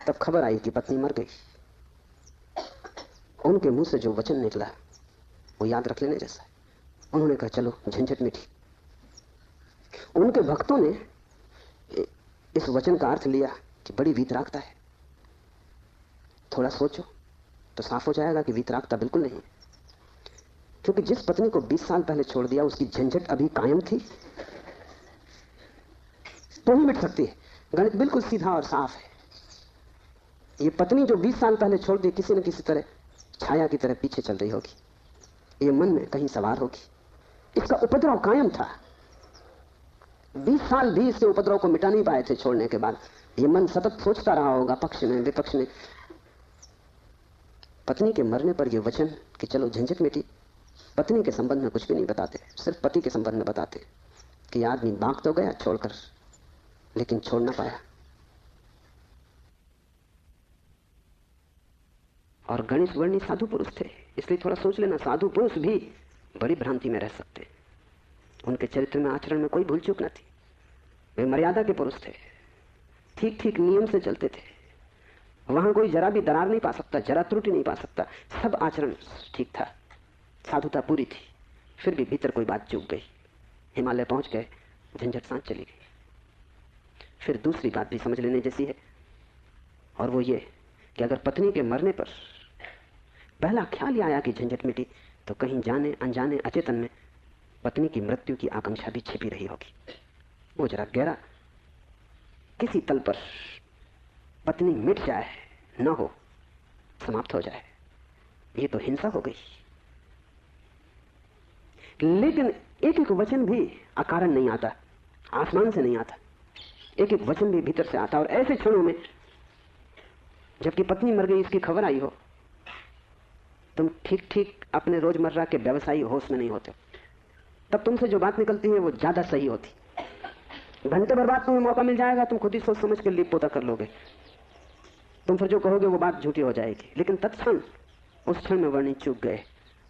तब खबर आई कि पत्नी मर गई। उनके मुंह से जो वचन निकला वो याद रख लेने जैसा है। उन्होंने कहा चलो झंझट मिटी। उनके भक्तों ने इस वचन का अर्थ लिया कि बड़ी वीतरागता है। थोड़ा सोचो तो साफ हो जाएगा कि वीतरागता बिल्कुल नहीं, क्योंकि जिस पत्नी को 20 साल पहले छोड़ दिया उसकी झंझट अभी कायम थी तो ही मिट सकती है। गणित बिल्कुल सीधा और साफ है। ये पत्नी जो 20 साल पहले छोड़ दी, किसी न किसी तरह छाया की तरह पीछे चल रही होगी, ये मन में कहीं सवार होगी। इसका उपद्रव कायम था। 20 साल भी इसके उपद्रव को मिटा नहीं पाए थे छोड़ने के बाद। ये मन सतत सोचता रहा होगा, पक्ष में विपक्ष में। पत्नी के मरने पर यह वचन कि चलो झंझट मिटी, पत्नी के संबंध में कुछ भी नहीं बताते, सिर्फ पति के संबंध में बताते कि आदमी भाग तो गया छोड़कर, लेकिन छोड़ ना पाया। और गणेश वर्णी साधु पुरुष थे, इसलिए थोड़ा सोच लेना, साधु पुरुष भी बड़ी भ्रांति में रह सकते हैं। उनके चरित्र में, आचरण में कोई भूल चूक न थी। वे मर्यादा के पुरुष थे, ठीक ठीक नियम से चलते थे। वहां कोई जरा भी दरार नहीं पा सकता, जरा त्रुटि नहीं पा सकता। सब आचरण ठीक था, साधुता पूरी थी। फिर भी भीतर कोई बात चूक गई, हिमालय पहुंच गए, झंझट सांस चली गई। फिर दूसरी बात भी समझ लेने जैसी है, और वो ये कि अगर पत्नी के मरने पर पहला ख्याल ही आया कि झंझट मिटी, तो कहीं जाने अनजाने अचेतन में पत्नी की मृत्यु की आकांक्षा भी छिपी रही होगी। वो जरा गहरा किसी तल पर पत्नी मिट जाए, न हो, समाप्त हो जाए, ये तो हिंसा हो गई। लेकिन एक एक वचन भी अकारण नहीं आता, आसमान से नहीं आता। एक एक वचन भी भीतर से आता। और ऐसे क्षणों में जबकि पत्नी मर गई इसकी खबर आई हो, तुम ठीक ठीक अपने रोजमर्रा के व्यवसायी होश में नहीं होते, तब तुमसे जो बात निकलती है वो ज्यादा सही होती। घंटे भर बाद तुम्हें मौका मिल जाएगा, तुम खुद ही सोच समझ के लिप पोता कर लोगे, तुम फिर जो कहोगे वो बात झूठी हो जाएगी। लेकिन तत्क्षण उस क्षण में वर्णी चूक गए।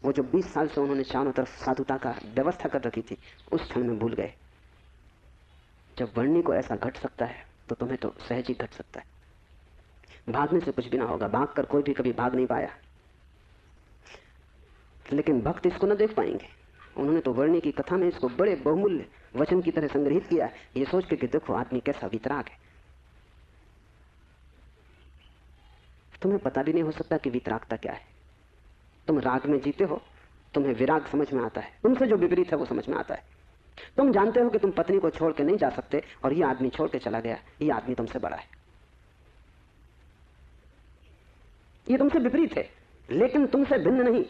वो जो 20 साल से उन्होंने चारों तरफ साधुता का व्यवस्था कर रखी थी, उस क्षण में भूल गए। जब वर्णी को ऐसा घट सकता है तो तुम्हें तो सहज ही घट सकता है। भागने से कुछ भी ना होगा, भाग कर कोई भी कभी भाग नहीं पाया। लेकिन भक्त इसको न देख पाएंगे। उन्होंने तो वर्णी की कथा में इसको बड़े बहुमूल्य वचन की तरह संग्रहित किया, ये सोच के कि देखो आदमी कैसा वितराग है। तुम्हें पता भी नहीं हो सकता कि वितरागता क्या है। तुम राग में जीते हो, तुम्हें विराग समझ में आता है, तुमसे जो विपरीत है वो समझ में आता है। तुम जानते हो कि तुम पत्नी को छोड़ के नहीं जा सकते, और ये आदमी छोड़ के चला गया, ये आदमी तुमसे बड़ा है, ये तुमसे विपरीत है, लेकिन तुमसे भिन्न नहीं।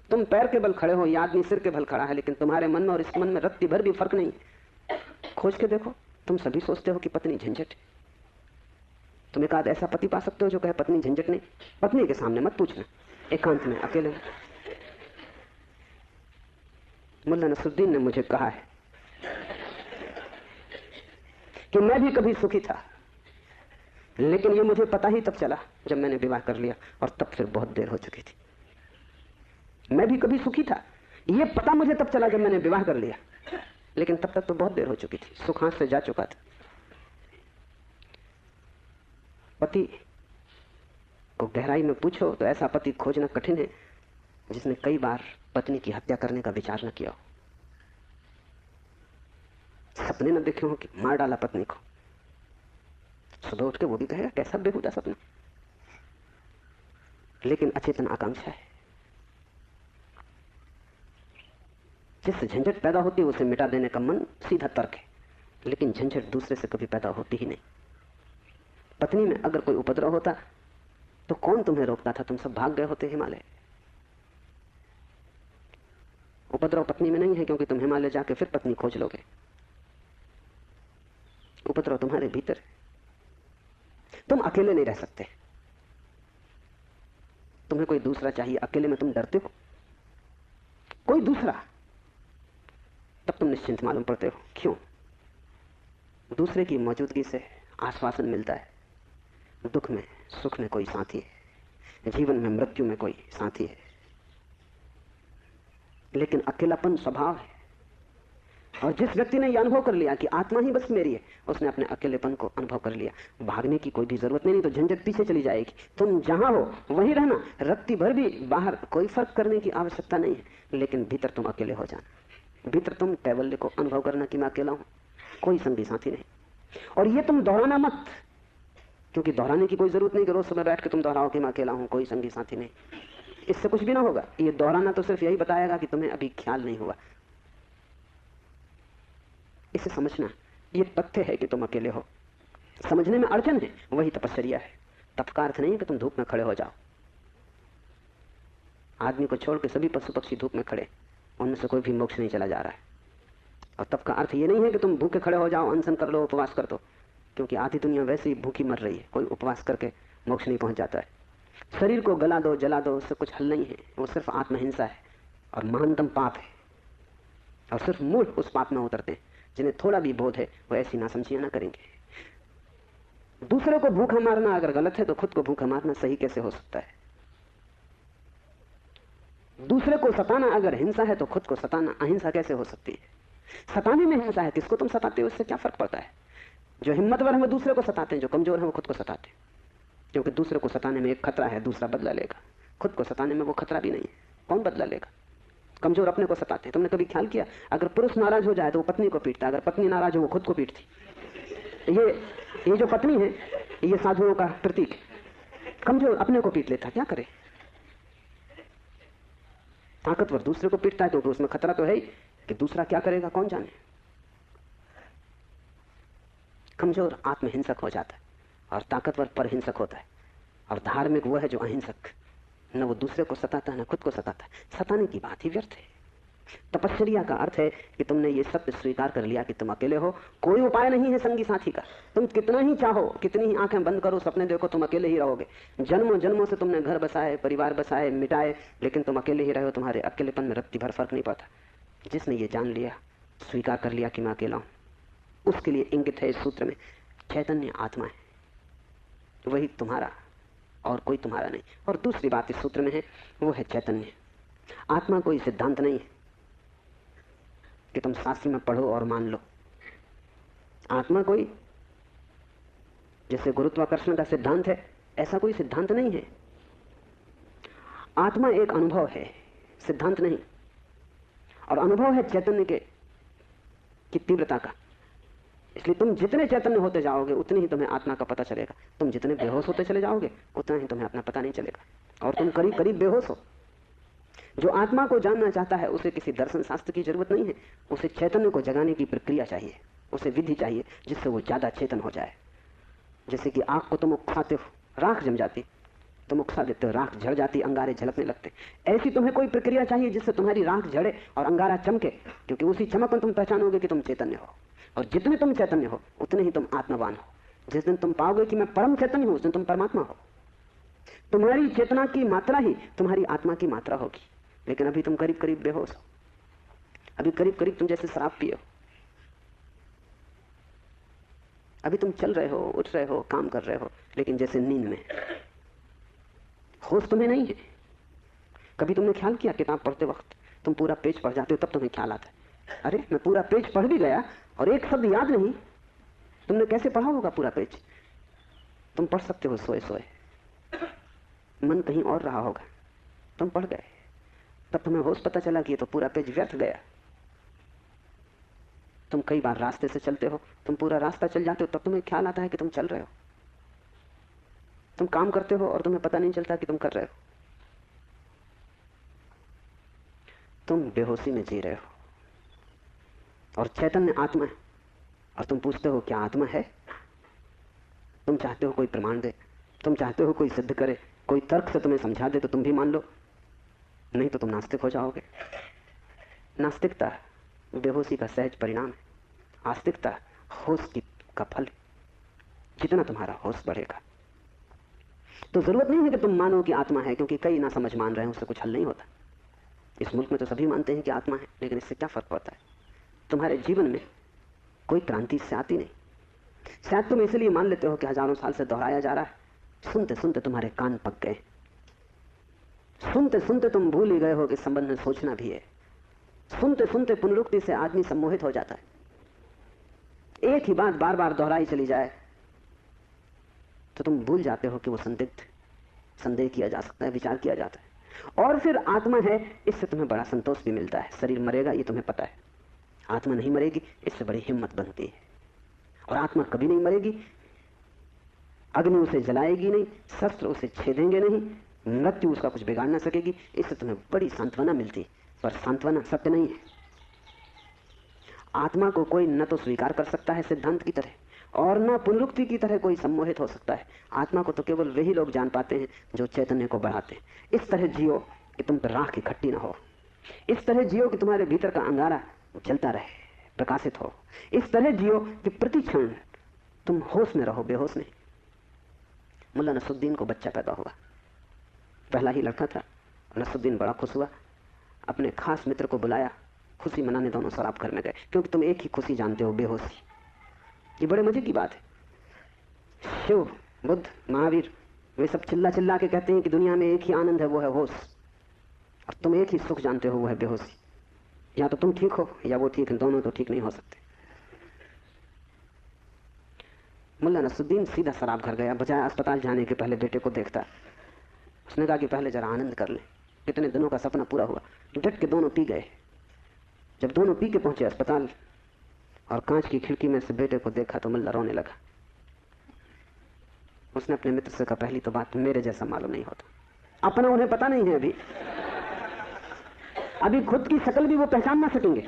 तुम पैर के बल खड़े हो, ये आदमी सिर के बल खड़ा है, लेकिन तुम्हारे मन में और इस मन में रत्ती भर भी फर्क नहीं। खोज के देखो, तुम सभी सोचते हो कि पत्नी झंझट। तुम एक आध ऐसा पति पा सकते हो जो कहे पत्नी झंझट नहीं। पत्नी के सामने मत पूछना, एकांत में, अकेले में। मुल्ला नसरुद्दीन ने मुझे कहा है कि मैं भी कभी सुखी था, लेकिन ये मुझे पता ही तब चला जब मैंने विवाह कर लिया, और तब फिर बहुत देर हो चुकी थी। मैं भी कभी सुखी था, ये पता मुझे तब चला जब मैंने विवाह कर लिया, लेकिन तब तक तो बहुत देर हो चुकी थी, सुख हाथ से जा चुका था। पति को गहराई में पूछो तो ऐसा पति खोजना कठिन है जिसने कई बार पत्नी की हत्या करने का विचार न किया हो, सपने न देखे हो कि मार डाला पत्नी को, सुबह उठ के वो भी कहेगा कैसा बेहुदा सपना, लेकिन अचेतन आकांक्षा है। जिससे झंझट पैदा होती है उसे मिटा देने का मन सीधा तर्क है, लेकिन झंझट दूसरे से कभी पैदा होती ही नहीं। पत्नी में अगर कोई उपद्रव होता तो कौन तुम्हें रोकता था? तुम सब भाग गए होते हिमालय। उपद्रव पत्नी में नहीं है, क्योंकि तुम हिमालय जाके फिर पत्नी खोज लोगे। उपद्रव तुम्हारे भीतर है। तुम अकेले नहीं रह सकते, तुम्हें कोई दूसरा चाहिए। अकेले में तुम डरते हो, कोई दूसरा, तब तुम निश्चिंत मालूम पड़ते हो। क्यों? दूसरे की मौजूदगी से आश्वासन मिलता है। दुख में सुख में कोई साथी है, जीवन में मृत्यु में कोई साथी है। लेकिन अकेलापन स्वभाव है, और जिस व्यक्ति ने यह अनुभव कर लिया कि आत्मा ही बस मेरी है, उसने अपने अकेलेपन को अनुभव कर लिया। भागने की कोई भी जरूरत नहीं, तो झंझट पीछे चली जाएगी। तुम जहां हो वहीं रहना, रत्ती भर भी बाहर कोई फर्क करने की आवश्यकता नहीं है, लेकिन भीतर तुम अकेले हो जाना। भीतर तुम कैवल्य को अनुभव करना कि मैं अकेला हूं, कोई संगी साथी नहीं। और ये तुम दोहराना मत, क्योंकि दोहराने की कोई जरूरत नहीं कि रोज सुबह बैठ के तुम दोहराओ कि मैं अकेला हूं, कोई संगी साथी नहीं। इससे कुछ भी ना होगा। ये दोहराना तो सिर्फ यही बताएगा कि तुम्हें अभी ख्याल नहीं हुआ। इसे समझना, ये तथ्य है कि तुम अकेले हो। समझने में अड़चन है, वही तपस्या है। तप का अर्थ नहीं है कि तुम धूप में खड़े हो जाओ। आदमी को छोड़ के सभी पशु पक्षी धूप में खड़े, उनमें से कोई भी मोक्ष नहीं चला जा रहा है। और तप का अर्थ ये नहीं है कि तुम भूखे खड़े हो जाओ, अनशन कर लो, उपवास कर दो, क्योंकि आधी दुनिया वैसे ही भूखी मर रही है। कोई उपवास करके मोक्ष नहीं पहुंच जाता है। शरीर को गला दो, जला दो, उससे कुछ हल नहीं है। वो सिर्फ आत्महिंसा है और महानतम पाप है। और सिर्फ मूढ़ उस पाप में उतरते हैं। जिन्हें थोड़ा भी बोध है वो ऐसी नासमझियां ना करेंगे। दूसरे को भूखा मारना अगर गलत है तो खुद को भूखा मारना सही कैसे हो सकता है? दूसरे को सताना अगर हिंसा है तो खुद को सताना अहिंसा कैसे हो सकती है? सताने में हिंसा है, किसको तुम सताते हो उससे क्या फर्क पड़ता है? जो हिम्मतवर है वो दूसरे को सताते हैं, जो कमजोर है वो खुद को सताते हैं। क्योंकि दूसरे को सताने में एक खतरा है, दूसरा बदला लेगा। खुद को सताने में वो खतरा भी नहीं है, कौन बदला लेगा? कमजोर अपने को सताते हैं। तुमने कभी ख्याल किया, अगर पुरुष नाराज हो जाए तो वो पत्नी को पीटता है, अगर पत्नी नाराज हो वो खुद को पीटती। ये जो पत्नी है ये साधुओं का प्रतीक है। कमजोर अपने को पीट लेता, क्या करे? ताकतवर दूसरे को पीटता है, क्योंकि उसमें खतरा तो है ही कि दूसरा क्या करेगा कौन जाने। कमजोर आत्महिंसक हो जाता है और ताकतवर परहिंसक होता है। और धार्मिक वो है जो अहिंसक, न वो दूसरे को सताता है न खुद को सताता है। सताने की बात ही व्यर्थ है। तपस्या का अर्थ है कि तुमने ये सत्य स्वीकार कर लिया कि तुम अकेले हो, कोई उपाय नहीं है संगी साथी का। तुम कितना ही चाहो, कितनी ही आंखें बंद करो, सपने देखो, तुम अकेले ही रहोगे। जन्मों जन्मों से तुमने घर बसाए, परिवार बसाए, मिटाए, लेकिन तुम अकेले ही रहे हो। तुम्हारे अकेलेपन में रत्ती भर फर्क नहीं पड़ता। जिसने ये जान लिया, स्वीकार कर लिया कि मैं अकेला हूं, उसके लिए इंगित है इस सूत्र में चैतन्य आत्मा है, वही तुम्हारा और कोई तुम्हारा नहीं। और दूसरी बात इस सूत्र में है, वो है चैतन्य। आत्मा कोई सिद्धांत नहीं है कि तुम शास्त्र में पढ़ो और मान लो। आत्मा कोई, जैसे गुरुत्वाकर्षण का सिद्धांत है, ऐसा कोई सिद्धांत नहीं है। आत्मा एक अनुभव है, सिद्धांत नहीं। और अनुभव है चैतन्य की तीव्रता का। इसलिए तुम जितने चैतन्य होते जाओगे उतनी ही तुम्हें आत्मा का पता चलेगा। तुम जितने बेहोश होते चले जाओगे उतना ही तुम्हें अपना पता नहीं चलेगा। और तुम करीब करीब बेहोश हो। जो आत्मा को जानना चाहता है उसे किसी दर्शन शास्त्र की जरूरत नहीं है, उसे चैतन्य को जगाने की प्रक्रिया चाहिए, उसे विधि चाहिए जिससे वो ज्यादा चेतन हो जाए। जैसे कि आग को तुम उखाते हो, राख जम जाती, तुम उकसा देते हो, राख झड़ जाती, अंगारे झलकने लगते। ऐसी तुम्हें कोई प्रक्रिया चाहिए जिससे तुम्हारी राख झड़े और अंगारा चमके, क्योंकि उसी चमक में तुम पहचानोगे कि तुम चैतन्य हो। और जितने तुम चैतन्य हो उतने ही तुम आत्मवान हो। जिस दिन तुम पाओगे कि मैं परम चैतन्य हूं, उस दिन तुम परमात्मा हो। तुम्हारी चेतना की मात्रा ही तुम्हारी आत्मा की मात्रा होगी। लेकिन अभी तुम करीब करीब बेहोश हो, अभी करीब करीब तुम जैसे शराब पिए हो। अभी तुम चल रहे हो, उठ रहे हो, काम कर रहे हो, लेकिन जैसे नींद में। होश तुम्हें नहीं है। कभी तुमने ख्याल किया, किताब पढ़ते वक्त तुम पूरा पेज पढ़ जाते हो, तब तुम्हें ख्याल आता है, अरे मैं पूरा पेज पढ़ भी गया और एक शब्द याद नहीं। तुमने कैसे पढ़ा होगा पूरा पेज? तुम पढ़ सकते हो सोए सोए, मन कहीं और रहा होगा, तुम पढ़ गए। तब तुम्हें होश पता चला कि ये तो पूरा पेज व्यर्थ गया। तुम कई बार रास्ते से चलते हो, तुम पूरा रास्ता चल जाते हो, तब तुम्हें ख्याल आता है कि तुम चल रहे हो। तुम काम करते हो और तुम्हें पता नहीं चलता कि तुम कर रहे हो। तुम बेहोशी में जी रहे हो और चैतन्य आत्मा है, और तुम पूछते हो क्या आत्मा है? तुम चाहते हो कोई प्रमाण दे, तुम चाहते हो कोई सिद्ध करे, कोई तर्क से तुम्हें समझा दे तो तुम भी मान लो, नहीं तो तुम नास्तिक हो जाओगे। नास्तिकता बेहोशी का सहज परिणाम है, आस्तिकता होश का फल। जितना तुम्हारा होश बढ़ेगा, तो जरूरत नहीं है कि तुम मानो कि आत्मा है, क्योंकि कई ना समझ मान रहे हैं, उससे कुछ हल नहीं होता। इस मुल्क में तो सभी मानते हैं कि आत्मा है, लेकिन इससे क्या फर्क पड़ता है? तुम्हारे जीवन में कोई क्रांति से आती नहीं। शायद तुम इसलिए मान लेते हो कि हजारों साल से दोहराया जा रहा है। सुनते सुनते तुम्हारे कान पक गए, सुनते सुनते तुम भूल ही गए हो कि संबंध में सोचना भी है। सुनते सुनते पुनरुक्ति से आदमी सम्मोहित हो जाता है। एक ही बात बार बार दोहराई चली जाए तो तुम भूल जाते हो कि वो संदेह किया जा सकता है, विचार किया जाता है। और फिर आत्मा है, इससे तुम्हें बड़ा संतोष भी मिलता है। शरीर मरेगा ये तुम्हें पता है, आत्मा नहीं मरेगी, इससे बड़ी हिम्मत बनती है। और आत्मा कभी नहीं मरेगी, अग्नि उसे जलाएगी नहीं, शस्त्र उसे छेदेंगे नहीं, मृत्यु उसका कुछ बिगाड़ ना सकेगी, इससे तुम्हें बड़ी सांत्वना मिलती। पर सांत्वना सत्य नहीं है। आत्मा को कोई न तो स्वीकार कर सकता है सिद्धांत की तरह, और न पुनरुक्ति की तरह कोई सम्मोहित हो सकता है। आत्मा को तो केवल वही लोग जान पाते हैं जो चैतन्य को बढ़ाते हैं। इस तरह जियो कि तुम पर राख इकट्ठी ना हो, इस तरह जियो कि तुम्हारे भीतर का अंगारा चलता रहे, प्रकाशित हो। इस तरह जियो कि प्रति क्षण तुम होश में रहो, बेहोश नहीं। मुल्ला नसरुद्दीन को बच्चा पैदा हुआ, पहला ही लड़का था। नसरुद्दीन बड़ा खुश हुआ, अपने खास मित्र को बुलाया, खुशी मनाने दोनों शराब घर में गए। क्योंकि तुम एक ही खुशी जानते हो, बेहोशी। ये बड़े मजे की बात है। शिव, बुद्ध, महावीर, वे सब चिल्ला चिल्ला के कहते हैं कि दुनिया में एक ही आनंद है, वो है होश। और तुम एक ही सुख जानते हो, वो है बेहोशी। या तो तुम ठीक हो या वो ठीक है, दोनों तो ठीक नहीं हो सकते। मुल्ला नसरुद्दीन सीधा शराब घर गया, बजाय अस्पताल जाने के पहले बेटे को देखता। उसने कहा कि पहले जरा आनंद कर ले, कितने दिनों का सपना पूरा हुआ। डट के दोनों पी गए। जब दोनों पी के पहुंचे अस्पताल और कांच की खिड़की में से बेटे को देखा तो मुल्ला रोने लगा। उसने अपने मित्र से कहा, पहली तो बात मेरे जैसा मालूम नहीं होता। अपना उन्हें पता नहीं है, अभी खुद की शक्ल भी वो पहचान ना सकेंगे,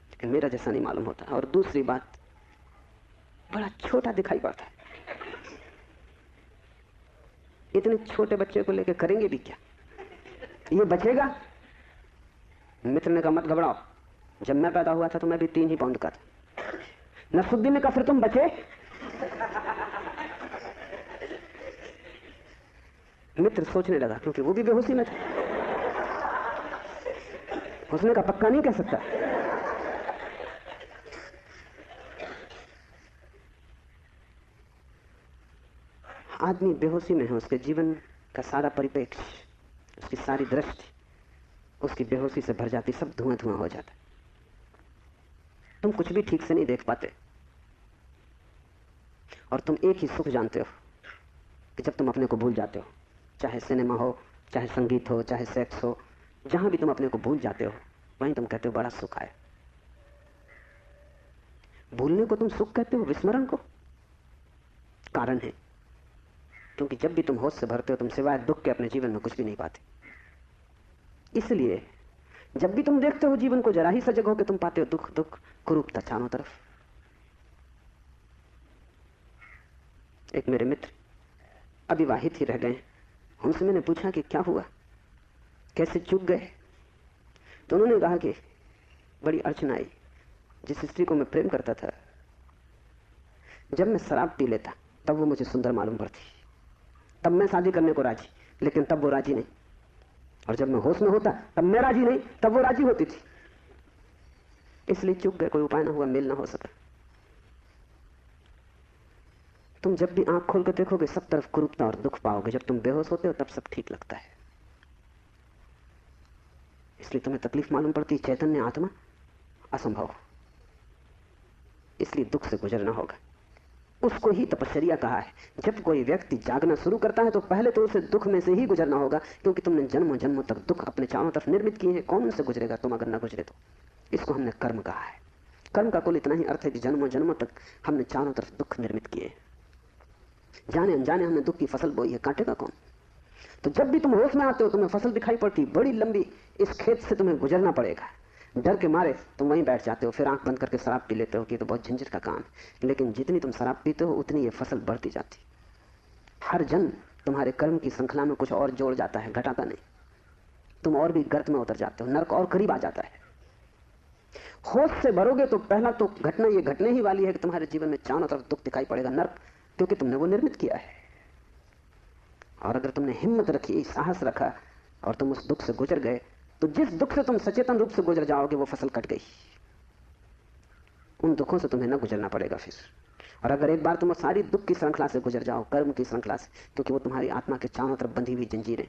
लेकिन मेरा जैसा नहीं मालूम होता। और दूसरी बात, बड़ा छोटा दिखाई पड़ता है। इतने छोटे बच्चे को लेकर करेंगे भी क्या? ये बचेगा? मित्र ने कहा, मत घबराओ, जब मैं पैदा हुआ था तो मैं भी 3 ही पाउंड का था। नसरुद्दीन ने कहा, फिर तुम बचे? मित्र सोचने लगा, क्योंकि वो भी बेहोशी में था। उसने कहा, पक्का नहीं कह सकता। आदमी बेहोशी में है, उसके जीवन का सारा परिप्रेक्ष्य, उसकी सारी दृष्टि उसकी बेहोशी से भर जाती, सब धुआं धुआं हो जाता। तुम कुछ भी ठीक से नहीं देख पाते, और तुम एक ही सुख जानते हो कि जब तुम अपने को भूल जाते हो, चाहे सिनेमा हो, चाहे संगीत हो, चाहे सेक्स हो, जहां भी तुम अपने को भूल जाते हो वहीं तुम कहते हो बड़ा सुख आया। भूलने को तुम सुख कहते हो, विस्मरण को? कारण है, क्योंकि जब भी तुम होश से भरते हो तुम सिवाय दुख के अपने जीवन में कुछ भी नहीं पाते। इसलिए जब भी तुम देखते हो जीवन को, जरा ही सजग हो के तुम पाते हो दुख दुख, कुरूपता चारों तरफ। एक मेरे मित्र अविवाहित ही रह गए, उनसे मैंने पूछा कि क्या हुआ, कैसे चूक गए? तो उन्होंने कहा कि बड़ी अड़चन आई। जिस स्त्री को मैं प्रेम करता था, जब मैं शराब पी लेता तब वो मुझे सुंदर मालूम पड़ती, तब मैं शादी करने को राजी, लेकिन तब वो राजी नहीं। और जब मैं होश में होता तब मैं राजी नहीं, तब वो राजी होती थी। इसलिए चूक गए, कोई उपाय ना हुआ, मेल ना हो सका। तुम जब भी आंख खोल कर देखोगे सब तरफ कुरूपता और दुख पाओगे। जब तुम बेहोश होते हो तब सब ठीक लगता है। इसलिए तुम्हें तकलीफ मालूम पड़ती, चैतन्य आत्मा असंभव, इसलिए दुख से गुजरना होगा। उसको ही तपश्चर्या कहा है। जब कोई व्यक्ति जागना शुरू करता है तो पहले तो उसे दुख में से ही गुजरना होगा, क्योंकि तुमने जन्मों जन्मों तक दुख अपने चारों तरफ निर्मित किए हैं। कौन उनसे गुजरेगा तुम अगर न गुजरे तो? इसको हमने कर्म कहा है। कर्म का कुल इतना ही अर्थ है कि जन्मों जन्मों तक हमने चारों तरफ दुख निर्मित किए। जाने अनजाने हमने दुख की फसल बोई है, काटेगा कौन? तो जब भी तुम होश में आते हो तुम्हें फसल दिखाई पड़ती, बड़ी लंबी, इस खेत से तुम्हें गुजरना पड़ेगा। डर के मारे तुम वहीं बैठ जाते हो, फिर आंख बंद करके शराब पी लेते हो कि तो बहुत झंझट का काम है। लेकिन जितनी तुम शराब पीते हो उतनी ये फसल बढ़ती जाती। हर जन्म तुम्हारे कर्म की श्रृंखला में कुछ और जोड़ जाता है, घटाता नहीं। तुम और भी गर्त में उतर जाते हो, नरक और करीब आ जाता है। होश से भरोगे तो पहला तो घटना ये घटने ही वाली है कि तुम्हारे जीवन में चारों तरफ दुख दिखाई पड़ेगा, नरक, क्योंकि तुमने वो निर्मित किया है। और अगर तुमने हिम्मत रखी, साहस रखा और तुम उस दुख से गुजर गए, तो जिस दुख से तुम सचेतन रूप से गुजर जाओगे वो फसल कट गई। उन दुखों से तुम्हें न गुजरना पड़ेगा फिर। और अगर एक बार तुम सारी दुख की श्रृंखला से गुजर जाओ, कर्म की श्रृंखला से, क्योंकि वो तुम्हारी आत्मा के चारों तरफ बंधी हुई जंजीरें,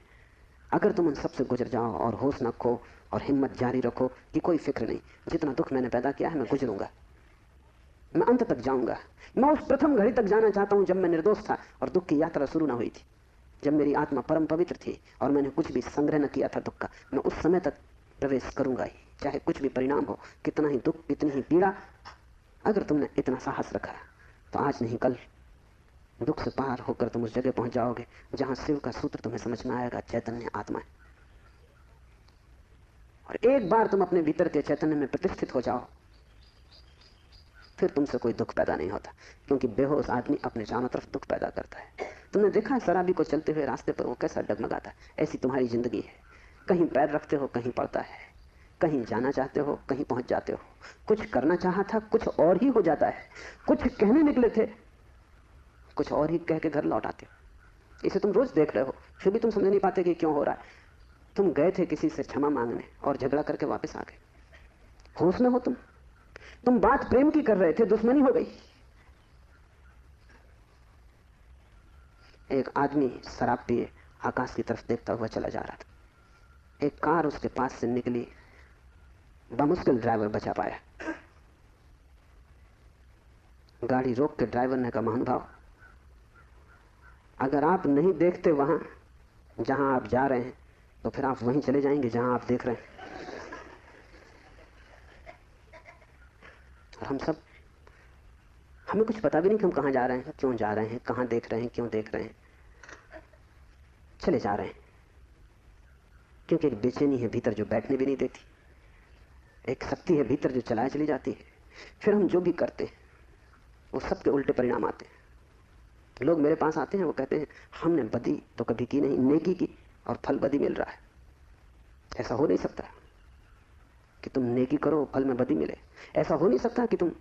अगर तुम उन सबसे गुजर जाओ और होश न खो और हिम्मत जारी रखो कि कोई फिक्र नहीं, जितना दुख मैंने पैदा किया है मैं गुजरूंगा, मैं अंत तक जाऊंगा। मैं उस प्रथम घड़ी तक जाना चाहता हूं जब मैं निर्दोष था और दुख की यात्रा शुरू न हुई थी, जब मेरी आत्मा परम पवित्र थी और मैंने कुछ भी संग्रह न किया था दुख का। मैं उस समय तक प्रवेश करूंगा ही, चाहे कुछ भी परिणाम हो, कितना ही दुख, कितनी ही पीड़ा। अगर तुमने इतना साहस रखा तो आज नहीं कल दुख से पार होकर तुम उस जगह पहुंच जाओगे जहां शिव का सूत्र तुम्हें समझ में आएगा, चैतन्य आत्मा है। और एक बार तुम अपने भीतर के चैतन्य में प्रतिष्ठित हो जाओ, फिर तुमसे कोई दुख पैदा नहीं होता, क्योंकि बेहोश आदमी अपने चारों तरफ दुख पैदा करता है। तुमने देखा है शराबी को चलते हुए रास्ते पर वो कैसा डगमगाता है? ऐसी तुम्हारी जिंदगी है, कहीं पैर रखते हो कहीं पड़ता है, कहीं जाना चाहते हो कहीं पहुंच जाते हो, कुछ करना चाहा था कुछ और ही हो जाता है, कुछ कहने निकले थे कुछ और ही कह के घर लौट आते हो। इसे तुम रोज देख रहे हो, फिर भी तुम समझ नहीं पाते कि क्यों हो रहा है। तुम गए थे किसी से क्षमा मांगने और झगड़ा करके वापस आ गए। होश में हो तुम बात प्रेम की कर रहे थे, दुश्मनी हो गई। एक आदमी शराब पिए आकाश की तरफ देखता हुआ चला जा रहा था। एक कार उसके पास से निकली, बमुश्किल ड्राइवर बचा पाया। गाड़ी रोक के ड्राइवर ने कहा, महानुभाव, अगर आप नहीं देखते वहां जहां आप जा रहे हैं तो फिर आप वहीं चले जाएंगे जहां आप देख रहे हैं। और हम सब, हमें कुछ पता भी नहीं कि हम कहां जा रहे हैं, क्यों जा रहे हैं, कहां देख रहे हैं, क्यों देख रहे हैं, चले जा रहे हैं। क्योंकि एक बेचैनी है भीतर जो बैठने भी नहीं देती, एक शक्ति है भीतर जो चलाए चली जाती है। फिर हम जो भी करते हैं वो सबके उल्टे परिणाम आते हैं। लोग मेरे पास आते हैं, वो कहते हैं हमने बदी तो कभी की नहीं, नेकी की और फल बदी मिल रहा है। ऐसा हो नहीं सकता कि तुम नेकी करो फल में बदी मिले। ऐसा हो नहीं सकता कि तुम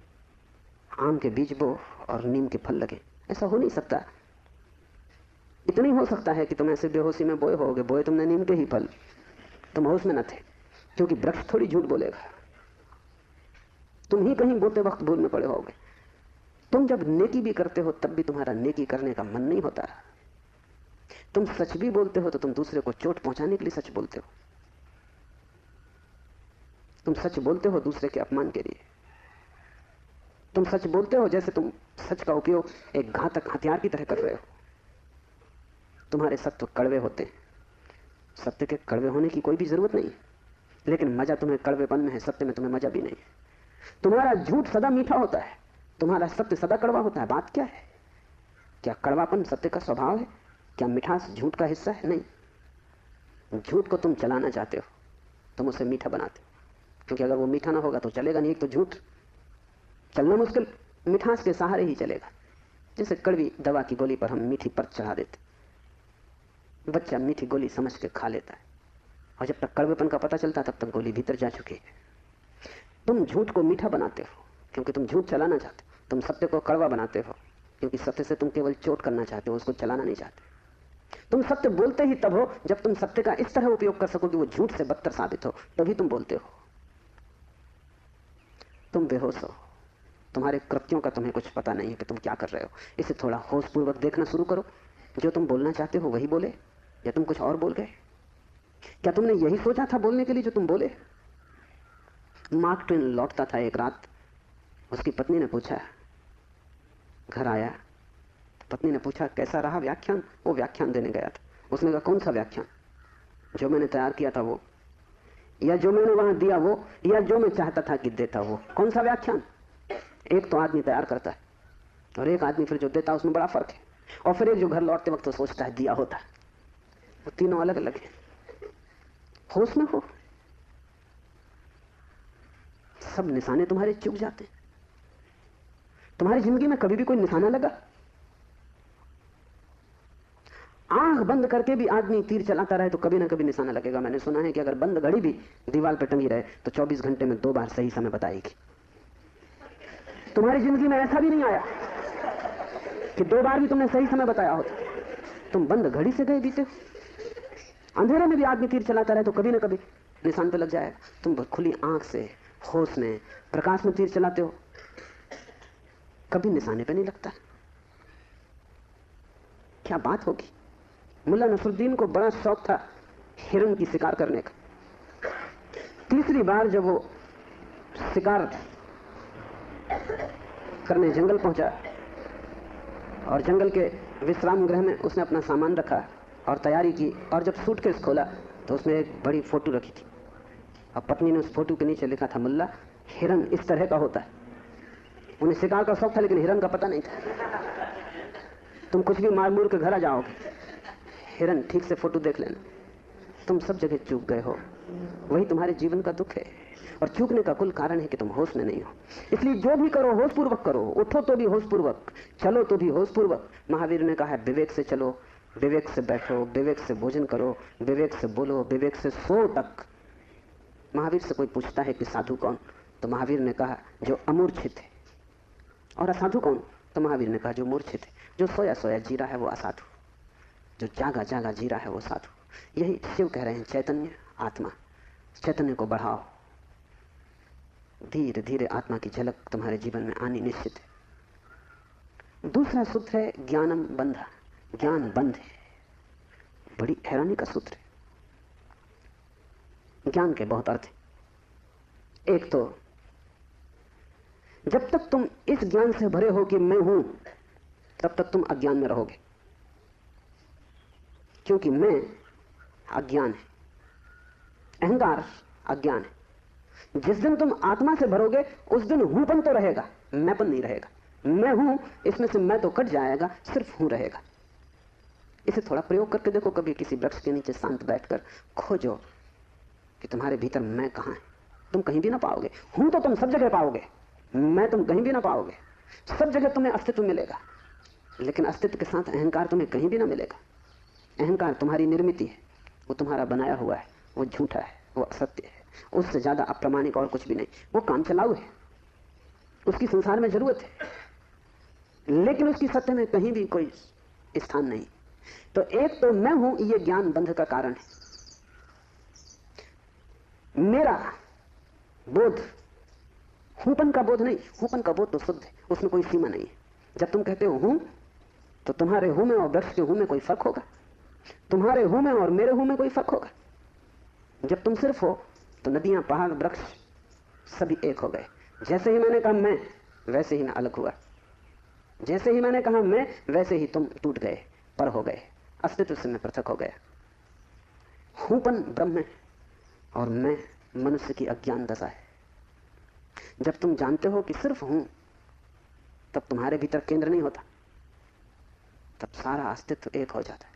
आम के बीज बो और नीम के फल लगे। ऐसा हो नहीं सकता। इतना ही हो सकता है कि तुम ऐसे बेहोशी में बोए होगे, बोए तुमने नीम के ही फल, तुम होश में न थे, क्योंकि वृक्ष थोड़ी झूठ बोलेगा। तुम ही कहीं बोते वक्त भूल में पड़े होगे। तुम जब नेकी भी करते हो तब भी तुम्हारा नेकी करने का मन नहीं होता। तुम सच भी बोलते हो तो तुम दूसरे को चोट पहुंचाने के लिए सच बोलते हो। तुम सच बोलते हो दूसरे के अपमान के लिए। तुम सच बोलते हो जैसे तुम सच का उपयोग एक घातक हथियार की तरह कर रहे हो। तुम्हारे सत्य कड़वे होते हैं। सत्य के कड़वे होने की कोई भी जरूरत नहीं, लेकिन मजा तुम्हें कड़वेपन में है, सत्य में तुम्हें मजा भी नहीं। तुम्हारा झूठ सदा मीठा होता है, तुम्हारा सत्य सदा कड़वा होता है। बात क्या है? क्या कड़वापन सत्य का स्वभाव है? क्या मिठास झूठ का हिस्सा है? नहीं। झूठ को तुम चलाना चाहते हो, तुम उसे मीठा बनाते हो, क्योंकि अगर वो मीठा ना होगा तो चलेगा नहीं। एक तो झूठ चलना मुश्किल, मिठास के सहारे ही चलेगा। जैसे कड़वी दवा की गोली पर हम मीठी परत चढ़ा देते, बच्चा मीठी गोली समझ के खा लेता है, और जब तक कड़वेपन का पता चलता तब तक गोली भीतर जा चुकी है। तुम झूठ को मीठा बनाते हो क्योंकि तुम झूठ चलाना चाहते हो। तुम सत्य को कड़वा बनाते हो क्योंकि सत्य से तुम केवल चोट करना चाहते हो, उसको चलाना नहीं चाहते। तुम सत्य बोलते ही तब हो जब तुम सत्य का इस तरह उपयोग कर सको कि वो झूठ से बदतर साबित हो, तभी तुम बोलते हो। तुम बेहोश हो, तुम्हारे कृत्यों का तुम्हें कुछ पता नहीं है कि तुम क्या कर रहे हो। इसे थोड़ा होशपूर्वक देखना शुरू करो। जो तुम बोलना चाहते हो वही बोले, या तुम कुछ और बोल गए? क्या तुमने यही सोचा था बोलने के लिए जो तुम बोले? मार्क ट्वेन लौटता था एक रात, उसकी पत्नी ने पूछा, घर आया, पत्नी ने पूछा कैसा रहा व्याख्यान? वो व्याख्यान देने गया था। उसने कहा कौन सा व्याख्यान? जो मैंने तैयार किया था वो, या जो मैंने वहां दिया वो, या जो मैं चाहता था कि देता वो? कौन सा व्याख्यान? एक तो आदमी तैयार करता है और एक आदमी फिर जो देता है, उसमें बड़ा फर्क है। और फिर एक जो घर लौटते वक्त तो सोचता है दिया होता। वो तीनों अलग अलग है। होश में हो, सब निशाने तुम्हारे चुक जाते हैं। तुम्हारी जिंदगी में कभी भी कोई निशाना लगा? आंख बंद करके भी आदमी तीर चलाता रहे तो कभी ना कभी निशाना लगेगा। मैंने सुना है कि अगर बंद घड़ी भी दीवार पर टंगी रहे तो 24 घंटे में 2 बार सही समय बताएगी। तुम्हारी जिंदगी में ऐसा भी नहीं आया कि 2 बार भी तुमने सही समय बताया हो। तुम बंद घड़ी से गए बीते। अंधेरे में भी आदमी तीर चलाता रहे तो कभी ना कभी निशान पे लग जाएगा। तुम खुली आंख से, होश में, प्रकाश में तीर चलाते हो, कभी निशाने पे नहीं लगता। क्या बात होगी? मुल्ला नसरुद्दीन को बड़ा शौक था हिरन की शिकार करने का। तीसरी बार जब वो शिकार करने जंगल पहुंचा और जंगल के विश्राम गृह में उसने अपना सामान रखा और तैयारी की, और जब सूटकेस खोला तो उसमें एक बड़ी फोटो रखी थी। अब पत्नी ने उस फोटो के नीचे लिखा था, मुल्ला हिरन इस तरह का होता है। उन्हें शिकार का शौक था लेकिन हिरन का पता नहीं था। तुम कुछ भी मार मूर के घर आ जाओगे, हिरन ठीक से फोटो देख लेना। तुम सब जगह चूक गए हो, वही तुम्हारे जीवन का दुख है। और चूकने का कुल कारण है कि तुम होश में नहीं हो। इसलिए जो भी करो होश पूर्वक करो। उठो तो भी होश पूर्वक, चलो तो भी होश पूर्वक। महावीर ने कहा है विवेक से चलो, विवेक से बैठो, विवेक से भोजन करो, विवेक से बोलो, विवेक से सो तक। महावीर से कोई पूछता है कि साधु कौन, तो महावीर ने कहा जो अमूर्छित है। और असाधु कौन? तो महावीर ने कहा जो मूर्छित है। जो सोया सोया जी रहा है वो असाधु, जो जागा जागा जी रहा है वो साधु। यही शिव कह रहे हैं, चैतन्य आत्मा। चैतन्य को बढ़ाओ, धीरे धीरे आत्मा की झलक तुम्हारे जीवन में आनी निश्चित है। दूसरा सूत्र है ज्ञानम बंधा। ज्ञान बंध है। बड़ी हैरानी का सूत्र है। ज्ञान के बहुत अर्थ है। एक तो जब तक तुम इस ज्ञान से भरे हो कि मैं हूं, तब तक तुम अज्ञान में रहोगे, क्योंकि मैं अज्ञान है, अहंकार अज्ञान है। जिस दिन तुम आत्मा से भरोगे उस दिन हूंपन तो रहेगा, मैंपन नहीं रहेगा। मैं हूं, इसमें से मैं तो कट जाएगा, सिर्फ हूं रहेगा। इसे थोड़ा प्रयोग करके देखो। कभी किसी वृक्ष के नीचे शांत बैठकर खोजो कि तुम्हारे भीतर मैं कहां है। तुम कहीं भी ना पाओगे। हूं तो तुम सब जगह पाओगे, मैं तुम कहीं भी ना पाओगे। सब जगह तुम्हें अस्तित्व मिलेगा, लेकिन अस्तित्व के साथ अहंकार तुम्हें कहीं भी ना मिलेगा। अहंकार तुम्हारी निर्मित है, वो तुम्हारा बनाया हुआ है, वो झूठा है, वो असत्य है, उससे ज्यादा अप्रामाणिक और कुछ भी नहीं। वो काम चलाऊ है, उसकी संसार में जरूरत है, लेकिन उसकी सत्य में कहीं भी कोई स्थान नहीं। तो एक तो मैं हूं, ये ज्ञान बंध का कारण है। मेरा बोध हूंपन का बोध नहीं। हूंपन का बोध तो शुद्ध है, उसमें कोई सीमा नहीं है। जब तुम कहते हो हूं, तो तुम्हारे हूं में और वृक्ष के हूं में कोई फर्क होगा? तुम्हारे हूं में और मेरे हूं में कोई फर्क होगा? जब तुम सिर्फ हो तो नदियां, पहाड़, वृक्ष सभी एक हो गए। जैसे ही मैंने कहा मैं, वैसे ही मैं अलग हुआ। जैसे ही मैंने कहा मैं, वैसे ही तुम टूट गए, पर हो गए, अस्तित्व से मैं पृथक हो गया। हूंपन ब्रह्म है और मैं मनुष्य की अज्ञान दशा है। जब तुम जानते हो कि सिर्फ हूं, तब तुम्हारे भीतर केंद्र नहीं होता, तब सारा अस्तित्व एक हो जाता है।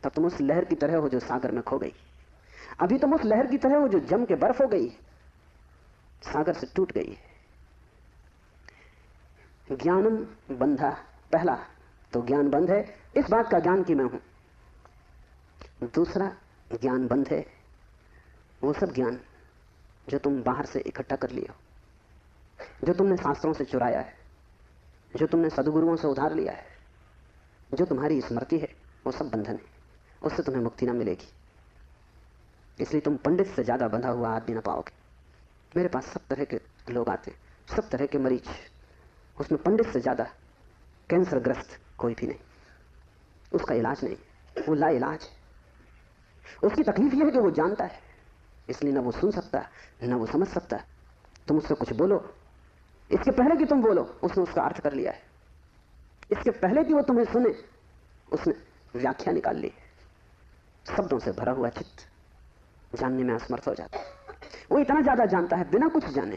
तब तुम उस लहर की तरह हो जो सागर में खो गई। अभी तुम उस लहर की तरह हो जो जम के बर्फ हो गई, सागर से टूट गई है। ज्ञानम बंधा, पहला तो ज्ञान बंध है, इस बात का ज्ञान कि मैं हूं। दूसरा ज्ञान बंध है वो सब ज्ञान जो तुम बाहर से इकट्ठा कर लिए हो, जो तुमने शास्त्रों से चुराया है, जो तुमने सदगुरुओं से उधार लिया है, जो तुम्हारी स्मृति है, वो सब बंधन है। उससे तुम्हें मुक्ति ना मिलेगी। इसलिए तुम पंडित से ज्यादा बंधा हुआ आदमी ना पाओगे। मेरे पास सब तरह के लोग आते हैं, सब तरह के मरीज, उसमें पंडित से ज्यादा कैंसर ग्रस्त कोई भी नहीं। उसका इलाज नहीं, वो ला इलाज है। उसकी तकलीफ यह है कि वो जानता है, इसलिए ना वो सुन सकता, ना वो समझ सकता। तुम उससे कुछ बोलो, इसके पहले कि तुम बोलो उसने उसका अर्थ कर लिया है। इसके पहले कि वो तुम्हें सुने उसने व्याख्या निकाल ली। शब्दों से भरा हुआ चित्त जानने में असमर्थ हो जाता है। वो इतना ज्यादा जानता है बिना कुछ जाने,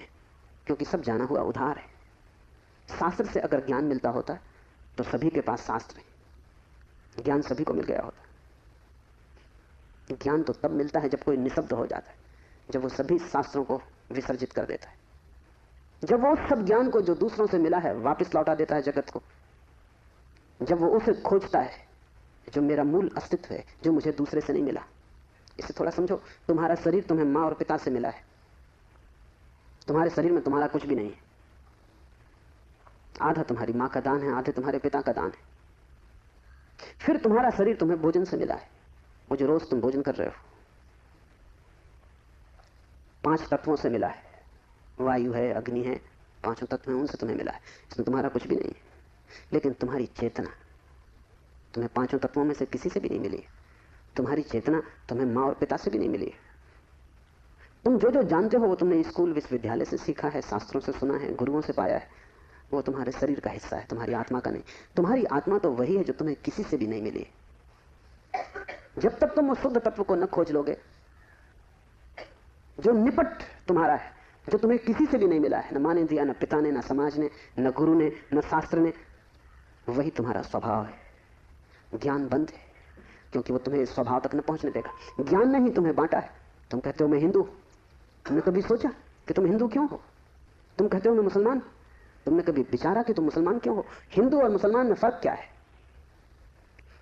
क्योंकि सब जाना हुआ उधार है। शास्त्र से अगर ज्ञान मिलता होता तो सभी के पास शास्त्र है, ज्ञान सभी को मिल गया होता। ज्ञान तो तब मिलता है जब कोई निशब्द हो जाता है, जब वो सभी शास्त्रों को विसर्जित कर देता है, जब वो सब ज्ञान को जो दूसरों से मिला है वापस लौटा देता है जगत को, जब वो उसे खोजता है जो मेरा मूल अस्तित्व है, जो मुझे दूसरे से नहीं मिला। इसे थोड़ा समझो, तुम्हारा शरीर तुम्हें माँ और पिता से मिला है, तुम्हारे शरीर में तुम्हारा कुछ भी नहीं है। आधा तुम्हारी माँ का दान है, आधे तुम्हारे पिता का दान है। फिर तुम्हारा शरीर तुम्हें भोजन से मिला है, वो जो रोज तुम भोजन कर रहे हो। 5 तत्वों से मिला है, वायु है, अग्नि है, 5 तत्व हैं, उनसे तुम्हें मिला है। इसमें तुम्हारा कुछ भी नहीं है। लेकिन तुम्हारी चेतना तुम्हें 5 तत्वों में से किसी से भी नहीं मिली है। तुम्हारी चेतना तुम्हें माँ और पिता से भी नहीं मिली है। तुम जो जो जानते हो वो तुमने स्कूल विश्वविद्यालय से सीखा है, शास्त्रों से सुना है, गुरुओं से पाया है, वो तुम्हारे शरीर का हिस्सा है, तुम्हारी आत्मा का नहीं। तुम्हारी आत्मा तो वही है जो तुम्हें किसी से भी नहीं मिली है। जब तक तुम उस शुद्ध तत्व को न खोज लोगे, जो निपट तुम्हारा है, जो तुम्हें किसी से भी नहीं मिला है, न माँ ने दिया, न पिता ने, न समाज ने, न गुरु ने, न शास्त्र ने, वही तुम्हारा स्वभाव है। ज्ञान बंद है, क्योंकि वो तुम्हें इस स्वभाव तक न पहुंचने देगा। ज्ञान ने ही तुम्हें बांटा है। तुम कहते हो मैं हिंदू, तुमने कभी सोचा कि तुम हिंदू क्यों हो? तुम कहते हो मैं मुसलमान, तुमने कभी विचारा कि तुम मुसलमान क्यों हो? हिंदू और मुसलमान में फर्क क्या है?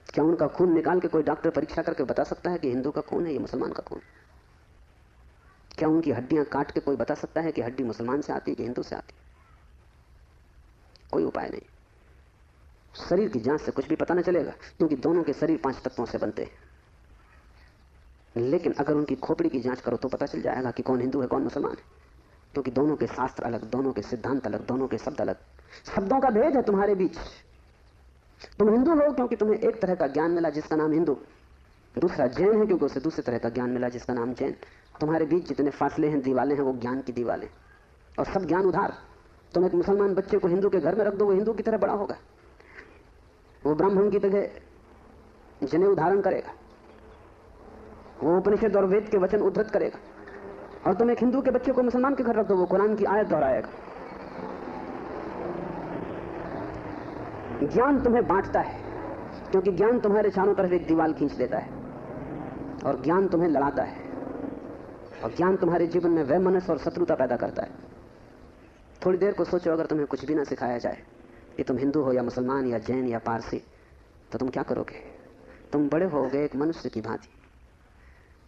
क्या उनका खून निकाल के कोई डॉक्टर परीक्षा करके बता सकता है कि हिंदू का खून है ये मुसलमान का खून? क्या उनकी हड्डियां काट के कोई बता सकता है कि हड्डी मुसलमान से आती है कि हिंदू से आती है? कोई उपाय नहीं। शरीर की जांच से कुछ भी पता न चलेगा, क्योंकि दोनों के शरीर 5 तत्वों से बनते हैं। लेकिन अगर उनकी खोपड़ी की जांच करो तो पता चल जाएगा कि कौन हिंदू है कौन मुसलमान है, क्योंकि दोनों के शास्त्र अलग, दोनों के सिद्धांत अलग, दोनों के शब्द अलग। शब्दों का भेद है तुम्हारे बीच। तुम हिंदू हो क्योंकि तुम्हें एक तरह का ज्ञान मिला जिसका नाम हिंदू, दूसरा जैन है क्योंकि उसे दूसरे तरह का ज्ञान मिला जिसका नाम जैन। तुम्हारे बीच जितने फासले हैं, दीवालें हैं, वो ज्ञान की दीवालें, और सब ज्ञान उधार। तुम एक मुसलमान बच्चे को हिंदू के घर में रख दो, वो हिंदू की तरह बड़ा होगा, वो ब्राह्मण की तरह जनेऊ धारण करेगा, वो उपनिषद और वेद के वचन उद्धृत करेगा। और तुम एक हिंदू के बच्चे को मुसलमान के घर रख दो, वो कुरान की आयत दोहराएगा। ज्ञान तुम्हें बांटता है, क्योंकि ज्ञान तुम्हारे चारों तरफ एक दीवार खींच देता है, और ज्ञान तुम्हें लड़ाता है, और ज्ञान तुम्हारे जीवन में वैमनस्य और शत्रुता पैदा करता है। थोड़ी देर को सोचो, अगर तुम्हें कुछ भी ना सिखाया जाए कि तुम हिंदू हो या मुसलमान या जैन या पारसी, तो तुम क्या करोगे? तुम बड़े होगे एक मनुष्य की भांति,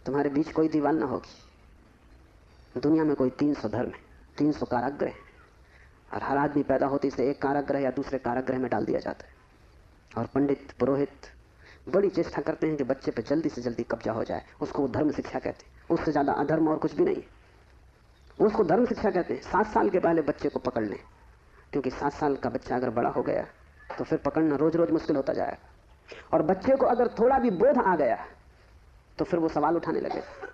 तुम्हारे बीच कोई दीवार ना होगी। दुनिया में कोई 300 धर्म है, 300 कारागृह, और हर आदमी पैदा होते से एक कारागृह या दूसरे कारागृह में डाल दिया जाता है। और पंडित पुरोहित बड़ी चेष्टा करते हैं कि बच्चे पे जल्दी से जल्दी कब्जा हो जाए। उसको वो धर्म शिक्षा कहते हैं, उससे ज्यादा अधर्म और कुछ भी नहीं, उसको धर्म शिक्षा कहते हैं। 7 साल के पहले बच्चे को पकड़ लें, क्योंकि 7 साल का बच्चा अगर बड़ा हो गया तो फिर पकड़ना रोज रोज मुश्किल होता जाएगा। और बच्चे को अगर थोड़ा भी बोध आ गया तो फिर वो सवाल उठाने लगेगा,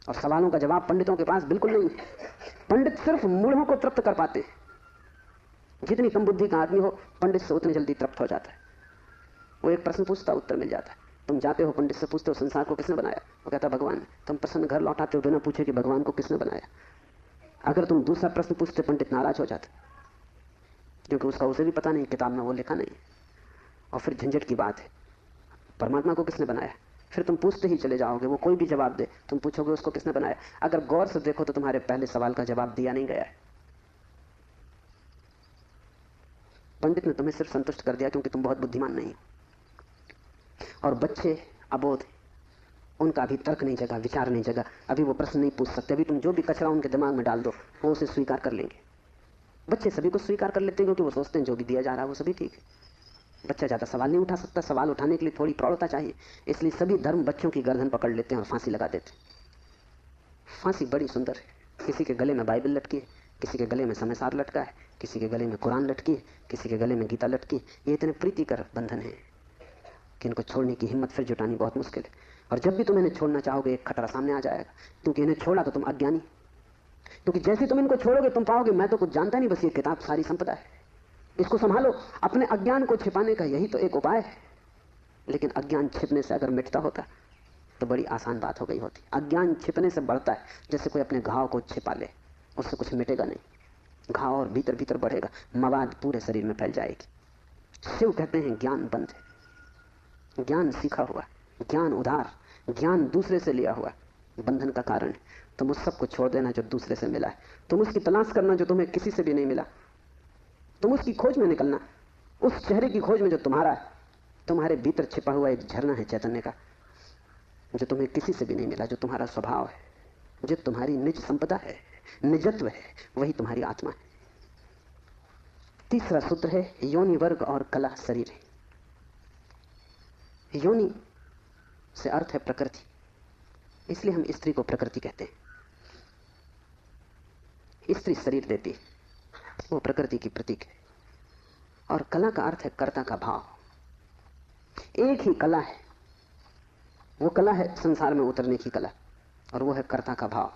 और सवालों का जवाब पंडितों के पास बिल्कुल नहीं। पंडित सिर्फ मूढ़ों को तृप्त कर पाते हैं। जितनी कम बुद्धि का आदमी हो, पंडित से उतनी जल्दी तृप्त हो जाता है। वो एक प्रश्न पूछता, उत्तर मिल जाता है। तुम जाते हो पंडित से पूछते हो संसार को किसने बनाया, वो कहता भगवान। तुम प्रश्न घर लौटाते हो बिना पूछे कि भगवान को किसने बनाया। अगर तुम दूसरा प्रश्न पूछते, पंडित नाराज हो जाते, क्योंकि उसका उसे भी पता नहीं, किताब में वो लिखा नहीं। और फिर झंझट की बात है, परमात्मा को किसने बनाया। फिर तुम पूछते ही चले जाओगे, वो कोई भी जवाब दे, तुम पूछोगे उसको किसने बनाया। अगर गौर से देखो तो तुम्हारे पहले सवाल का जवाब दिया नहीं गया है। पंडित ने तुम्हें सिर्फ संतुष्ट कर दिया क्योंकि तुम बहुत बुद्धिमान नहीं हो। और बच्चे अबोध, उनका अभी तर्क नहीं जगा, विचार नहीं जगा, अभी वो प्रश्न नहीं पूछ सकते। अभी तुम जो भी कचरा उनके दिमाग में डाल दो, वो उसे स्वीकार कर लेंगे। बच्चे सभी को स्वीकार कर लेते हैं क्योंकि वो सोचते हैं जो भी दिया जा रहा है वो सभी ठीक है। बच्चा ज्यादा सवाल नहीं उठा सकता, सवाल उठाने के लिए थोड़ी प्रौढ़ता चाहिए, इसलिए सभी धर्म बच्चों की गर्दन पकड़ लेते हैं और फांसी लगा देते हैं। फांसी बड़ी सुंदर है। किसी के गले में बाइबल लटकी है, किसी के गले में समयसार लटका है, किसी के गले में कुरान लटकी है, किसी के गले में गीता लटकी है। ये इतने प्रीतिकर बंधन है कि इनको छोड़ने की हिम्मत फिर जुटानी बहुत मुश्किल है। और जब भी तुम इन्हें छोड़ना चाहोगे, एक खतरा सामने आ जाएगा, क्योंकि इन्हें छोड़ा तो तुम अज्ञानी, क्योंकि जैसे तुम इनको छोड़ोगे तुम पाओगे मैं तो कुछ जानता नहीं, बस ये किताब सारी संपदा है, इसको संभालो। अपने अज्ञान को छिपाने का यही तो एक उपाय है। लेकिन अज्ञान छिपने से अगर मिटता होता तो बड़ी आसान बात हो गई होती। अज्ञान छिपने से बढ़ता है, जैसे कोई अपने घाव को छिपा ले, उससे कुछ मिटेगा नहीं, घाव और भीतर भीतर बढ़ेगा, मवाद पूरे शरीर में फैल जाएगी। शिव कहते हैं ज्ञान बंद है, ज्ञान सीखा हुआ, ज्ञान उधार, ज्ञान दूसरे से लिया हुआ बंधन का कारण है। तुम उस सब को छोड़ देना जो दूसरे से मिला है, तुम उसकी तलाश करना जो तुम्हें किसी से भी नहीं मिला, तुम उसकी खोज में निकलना, उस चेहरे की खोज में जो तुम्हारा है। तुम्हारे भीतर छिपा हुआ एक झरना है चैतन्य का, जो तुम्हें किसी से भी नहीं मिला, जो तुम्हारा स्वभाव है, जो तुम्हारी निज संपदा है, निजत्व है, वही तुम्हारी आत्मा है। तीसरा सूत्र है योनि वर्ग और कला शरीर है। योनि से अर्थ है प्रकृति, इसलिए हम स्त्री को प्रकृति कहते हैं। स्त्री शरीर देती है, वो प्रकृति की प्रतीक है। और कला का अर्थ है कर्ता का भाव। एक ही कला है, वो कला है संसार में उतरने की कला, और वो है कर्ता का भाव।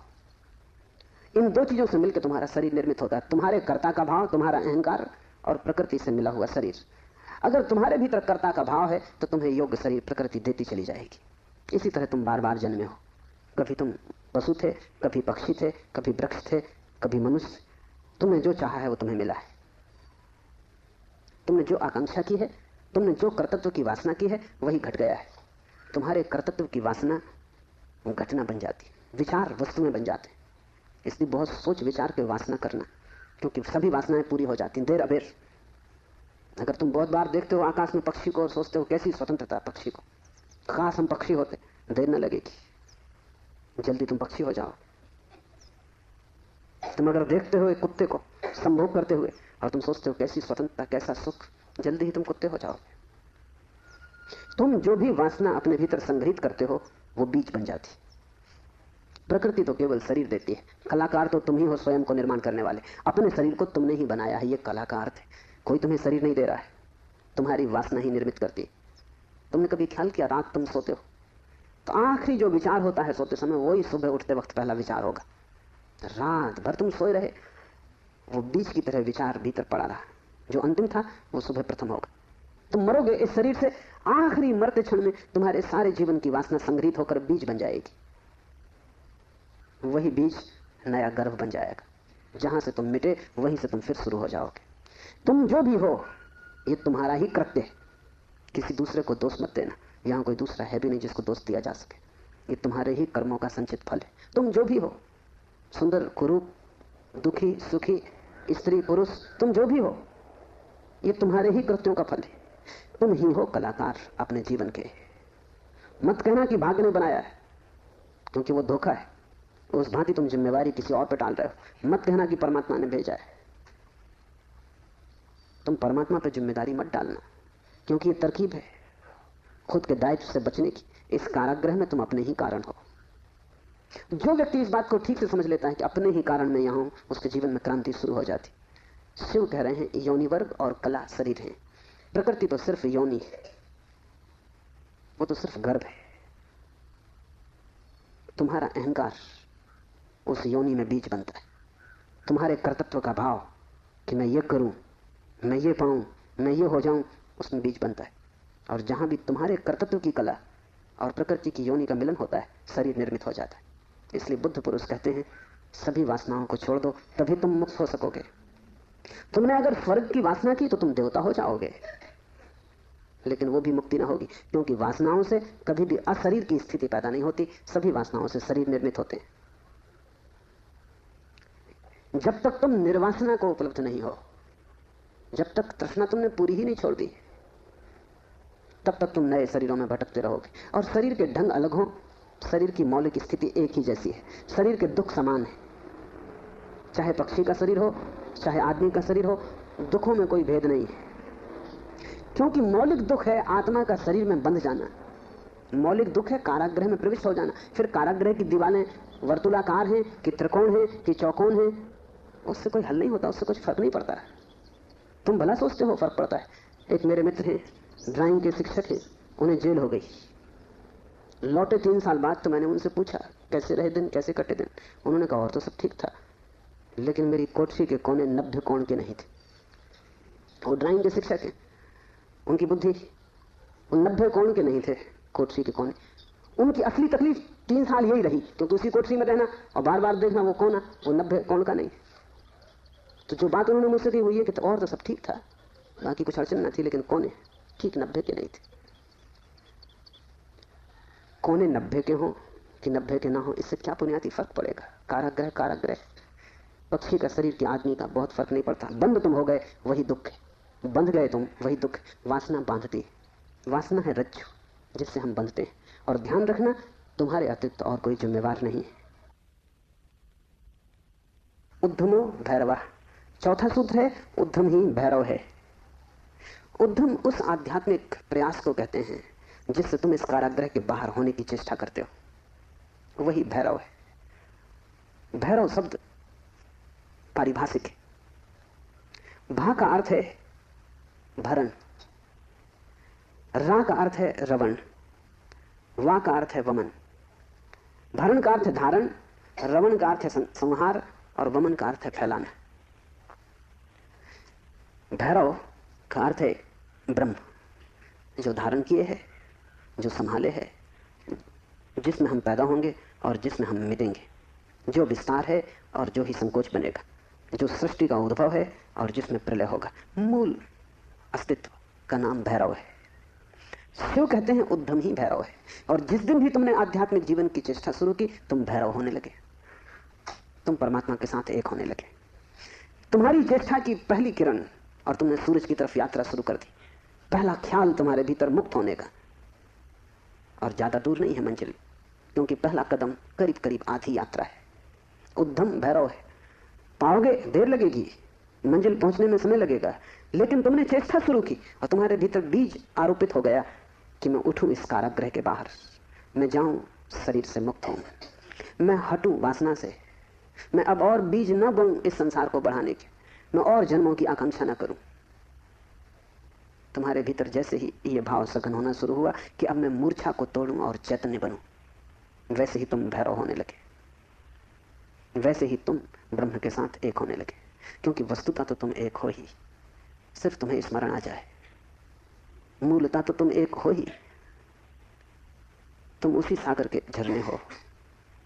इन दो चीजों से मिलकर तुम्हारा शरीर निर्मित होता है। तुम्हारे कर्ता का भाव, तुम्हारा अहंकार, और प्रकृति से मिला हुआ शरीर। अगर तुम्हारे भीतर कर्ता का भाव है तो तुम्हें योग्य शरीर प्रकृति देती चली जाएगी। इसी तरह तुम बार बार जन्मे हो। कभी तुम पशु थे, कभी पक्षी थे, कभी वृक्ष थे, कभी मनुष्य। तुमने जो चाहा है वो तुम्हें मिला है। तुमने जो आकांक्षा की है, तुमने जो कर्तव्य की वासना की है, वही घट गया है। तुम्हारे कर्तव्य की वासना घटना बन जाती है, विचार वस्तुएं बन जाते हैं। इसलिए बहुत सोच विचार के वासना करना, क्योंकि सभी वासनाएं पूरी हो जाती हैं देर अबेर। अगर तुम बहुत बार देखते हो आकाश में पक्षी को और सोचते हो कैसी स्वतंत्रता पक्षी को, काश हम पक्षी होते, देर न लगेगी, जल्दी तुम पक्षी हो जाओ। तुम अगर देखते हो एक कुत्ते को संभोग करते हुए और तुम सोचते हो कैसी स्वतंत्रता, कैसा सुख, जल्दी ही तुम कुत्ते हो जाओगे। तुम जो भी वासना अपने भीतर संग्रहित करते हो वो बीज बन जाती। प्रकृति तो केवल शरीर देती है, कलाकार तो तुम ही हो, स्वयं को निर्माण करने वाले। अपने शरीर को तुमने ही बनाया है, ये कला का अर्थ है। कोई तुम्हें शरीर नहीं दे रहा है, तुम्हारी वासना ही निर्मित करती है। तुमने कभी ख्याल किया, रात तुम सोते हो तो आखिरी जो विचार होता है सोते समय, वही सुबह उठते वक्त पहला विचार होगा। रात भर तुम सोए रहे, वो बीज की तरह विचार भीतर पड़ा रहा, जो अंतिम था वो सुबह प्रथम होगा। तुम मरोगे इस शरीर से, आखिरी मरते क्षण में तुम्हारे सारे जीवन की वासना संग्रहित होकर बीज बन जाएगी। वही बीज नया गर्भ बन जाएगा। जहां से तुम मिटे वहीं से तुम फिर शुरू हो जाओगे। तुम जो भी हो ये तुम्हारा ही कृत्य है, किसी दूसरे को दोष मत देना। यहां कोई दूसरा है भी नहीं जिसको दोष दिया जा सके। ये तुम्हारे ही कर्मों का संचित फल है। तुम जो भी हो, सुंदर कुरूप, दुखी सुखी, स्त्री पुरुष, तुम जो भी हो ये तुम्हारे ही कृत्यों का फल है। तुम ही हो कलाकार अपने जीवन के। मत कहना कि भाग्य ने बनाया है, क्योंकि वो धोखा है। उस भांति तुम जिम्मेवारी किसी और पर डाल रहे हो। मत कहना कि परमात्मा ने भेजा है। तुम परमात्मा पर जिम्मेदारी मत डालना, क्योंकि ये तरकीब है खुद के दायित्व से बचने की। इस कारागृह में तुम अपने ही कारण हो। जो व्यक्ति इस बात को ठीक से समझ लेता है कि अपने ही कारण में यहां हूं, उसके जीवन में क्रांति शुरू हो जाती। शिव कह रहे हैं योनि वर्ग और कला शरीर है। प्रकृति तो सिर्फ योनि है, वो तो सिर्फ गर्भ है। तुम्हारा अहंकार उस योनि में बीज बनता है। तुम्हारे कर्तव्य का भाव कि मैं ये करूं, मैं ये पाऊं, मैं ये हो जाऊं, उसमें बीज बनता है। और जहां भी तुम्हारे कर्तव्य की कला और प्रकृति की योनि का मिलन होता है, शरीर निर्मित हो जाता है। इसलिए बुद्ध पुरुष कहते हैं सभी वासनाओं को छोड़ दो, तभी तुम मुक्त हो सकोगे। तुमने अगर स्वर्ग की वासना की तो तुम देवता हो जाओगे, लेकिन वो भी मुक्ति ना होगी, क्योंकि वासनाओं से कभी भी अशरीर की स्थिति पैदा नहीं होती। सभी वासनाओं से शरीर निर्मित होते हैं। जब तक तुम निर्वासना को उपलब्ध नहीं हो, जब तक तृष्णा तुमने पूरी ही नहीं छोड़ दी, तब तक तुम नए शरीरों में भटकते रहोगे। और शरीर के ढंग अलग हो, शरीर की मौलिक स्थिति एक ही जैसी है। शरीर के दुख समान है, चाहे पक्षी का शरीर हो चाहे आदमी का शरीर हो, दुखों में कोई भेद नहीं है। क्योंकि मौलिक दुख है आत्मा का शरीर में बंध जाना। मौलिक दुख है कारागृह में प्रविष्ट हो जाना। फिर कारागृह की दीवारें वर्तुलाकार हैं कि त्रिकोण है कि चौकोन है, उससे कोई हल नहीं होता, उससे कुछ फर्क नहीं पड़ता। तुम भला सोचते हो फर्क पड़ता है। एक मेरे मित्र हैं, ड्राइंग के शिक्षक हैं, उन्हें जेल हो गई। लौटे 3 साल बाद तो मैंने उनसे पूछा कैसे रहे दिन, कैसे कटे दिन। उन्होंने कहा और तो सब ठीक था, लेकिन मेरी कोठरी के कोने 90 कोण के नहीं थे। वो ड्राइंग के शिक्षक हैं, उनकी बुद्धि उन 90 कोण के नहीं थे कोठरी के कोने। उनकी असली तकलीफ 3 साल यही रही, क्योंकि उसी कोठरी में रहना और बार बार देखना वो कोना, वो 90 कोण का नहीं। तो जो बात उन्होंने मुझसे की वो ये कि और तो सब ठीक था, बाकी कुछ अड़चन न थी, लेकिन कोने ठीक 90 के नहीं थे। कोने 90 के हों कि 90 के ना हो, इससे क्या बुनियादी फर्क पड़ेगा? कारागृह कारागृह, पक्षी का शरीर के आदमी का बहुत फर्क नहीं पड़ता। बंद तुम हो गए वही दुख है, बंध गए तुम वही दुख। वासना बांधती, वासना है रज्जु जिससे हम बंधते हैं। और ध्यान रखना, तुम्हारे अतिरिक्त और कोई जिम्मेवार नहीं है। उद्यमो भैरवा, चौथा सूत्र है उद्यम ही भैरव है। उद्यम उस आध्यात्मिक प्रयास को कहते हैं जिससे तुम इस कारागृह के बाहर होने की चेष्टा करते हो, वही भैरव है। भैरव शब्द पारिभाषिक है। भा का अर्थ है भरण, रा का अर्थ है रवण, वा का अर्थ है वमन। भरण का अर्थ है धारण, रवण का अर्थ है संहार, और वमन का अर्थ है फैलाना। भैरव का अर्थ है ब्रह्म, जो धारण किए है, जो संभाले है, जिसमें हम पैदा होंगे और जिसमें हम मिटेंगे, जो विस्तार है और जो ही संकोच बनेगा, जो सृष्टि का उद्भव है और जिसमें प्रलय होगा। मूल अस्तित्व का नाम भैरव है। शिव कहते हैं उद्यम ही भैरव है। और जिस दिन भी तुमने आध्यात्मिक जीवन की चेष्टा शुरू की, तुम भैरव होने लगे, तुम परमात्मा के साथ एक होने लगे। तुम्हारी चेष्टा की पहली किरण और तुमने सूरज की तरफ यात्रा शुरू कर दी। पहला ख्याल तुम्हारे भीतर मुक्त होने का, और ज्यादा दूर नहीं है मंजिल, क्योंकि पहला कदम करीब करीब आधी यात्रा है। उद्यम भैरव है। पाओगे, देर लगेगी, मंजिल पहुंचने में समय लगेगा, लेकिन तुमने चेष्टा शुरू की और तुम्हारे भीतर बीज आरोपित हो गया कि मैं उठूं इस कारागृह के बाहर, मैं जाऊं शरीर से मुक्त हूं, मैं हटूं वासना से, मैं अब और बीज न बोऊं इस संसार को बढ़ाने के, मैं और जन्मों की आकांक्षा न करूं। तुम्हारे भीतर जैसे ही ये भाव सघन होना शुरू हुआ कि अब मैं मूर्छा को तोड़ूं और चैतन्य बनूं, वैसे ही तुम भैरव होने लगे, वैसे ही तुम ब्रह्म के साथ एक होने लगे। क्योंकि वस्तुतः तो तुम एक हो ही, सिर्फ तुम्हें स्मरण आ जाए। मूलतः तो तुम एक हो ही, तुम उसी सागर के झरने हो,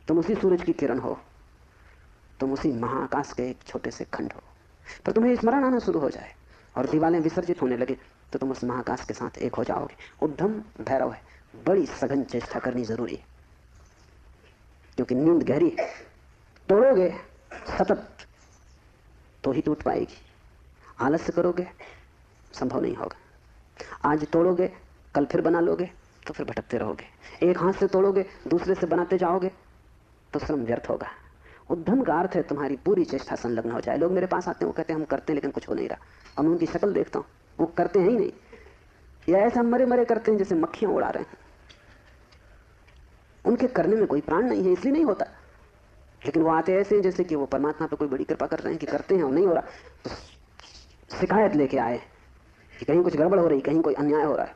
तुम उसी सूरज की किरण हो, तुम उसी महाआकाश के एक छोटे से खंड हो। पर तुम्हें स्मरण आना शुरू हो जाए और दीवारें विसर्जित होने लगे तो तुम उस महाआकाश के साथ एक हो जाओगे। उद्यम भैरव है। बड़ी सघन चेष्टा करनी जरूरी है, क्योंकि नींद गहरी है। तोड़ोगे सतत तो ही टूट पाएगी, आलस्य करोगे संभव नहीं होगा। आज तोड़ोगे, कल फिर बना लोगे तो फिर भटकते रहोगे। एक हाथ से तोड़ोगे, दूसरे से बनाते जाओगे तो श्रम व्यर्थ होगा। उद्यम का अर्थ है तुम्हारी पूरी चेष्टा संलग्न हो जाए। लोग मेरे पास आते हैं, वो कहते हैं हम करते हैं लेकिन कुछ हो नहीं रहा, और मैं उनकी शक्ल देखता हूँ, वो करते हैं ही नहीं, या ऐसा मरे मरे करते हैं जैसे मक्खियां उड़ा रहे हैं। उनके करने में कोई प्राण नहीं है, इसलिए नहीं होता। लेकिन वो आते ऐसे हैं जैसे कि वो परमात्मा पे कोई बड़ी कृपा कर रहे हैं कि करते हैं और नहीं हो रहा, तो शिकायत लेके आए कि कहीं कुछ गड़बड़ हो रही, कहीं कोई अन्याय हो रहा है,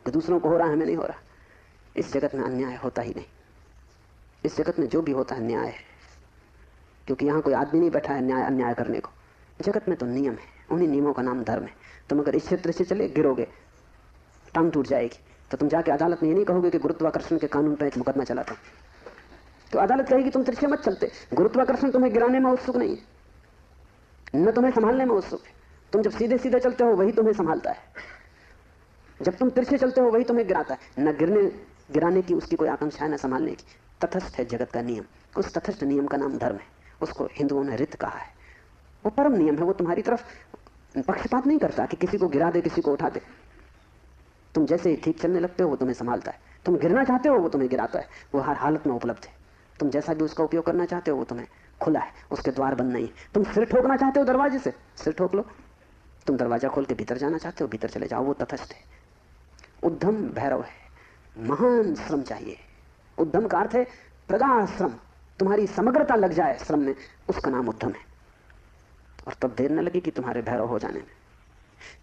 कि दूसरों को हो रहा है हमें नहीं हो रहा। इस जगत में अन्याय होता ही नहीं। इस जगत में जो भी होता है न्याय है, क्योंकि यहाँ कोई आदमी नहीं बैठा है न्याय अन्याय करने को। जगत में तो नियम है, उन्हीं नियमों का नाम धर्म है। तुम अगर इस क्षेत्र से चले, गिरोगे, टांग टूट जाएगी, तो तुम जाके अदालत में ये नहीं कहोगे कि गुरुत्वाकर्षण के कानून पर एक मुकदमा चलाता हूं, तो अदालत कहेगी तुम तिरछे मत चलते। गुरुत्वाकर्षण तुम्हें गिराने में उत्सुक नहीं है, न तुम्हें संभालने में उत्सुक है। तुम जब सीधे सीधे चलते हो वही तुम्हें संभालता है, जब तुम तिरछे चलते हो वही तुम्हें गिराता है। न गिराने की उसकी कोई आकांक्षा है, न संभालने की। तटस्थ है जगत का नियम। उस तटस्थ नियम का नाम धर्म है। उसको हिंदुओं ने रित कहा है। वो परम नियम है। वो तुम्हारी तरफ पक्षपात नहीं करता कि किसी को गिरा दे, किसी को उठा दे। तुम जैसे ही ठीक चलने लगते हो वो तुम्हें संभालता है। तुम गिरना चाहते हो वो तुम्हें गिराता है। वो हर हालत में उपलब्ध है। तुम जैसा भी उसका उपयोग करना चाहते हो वो तुम्हें खुला है, उसके द्वार बंद नहीं। तुम सिर ठोकना चाहते हो दरवाजे से, सिर ठोक लो। तुम दरवाजा खोल के भीतर जाना चाहते हो, भीतर चले जाओ। वो तटस्थ है। उद्यम भैरव है। महान श्रम चाहिए। उद्यम का अर्थ है प्रगाढ़ श्रम। तुम्हारी समग्रता लग जाए श्रम में, उसका नाम उद्यम है। और तब देर न लगेगी तुम्हारे भैरव हो जाने में।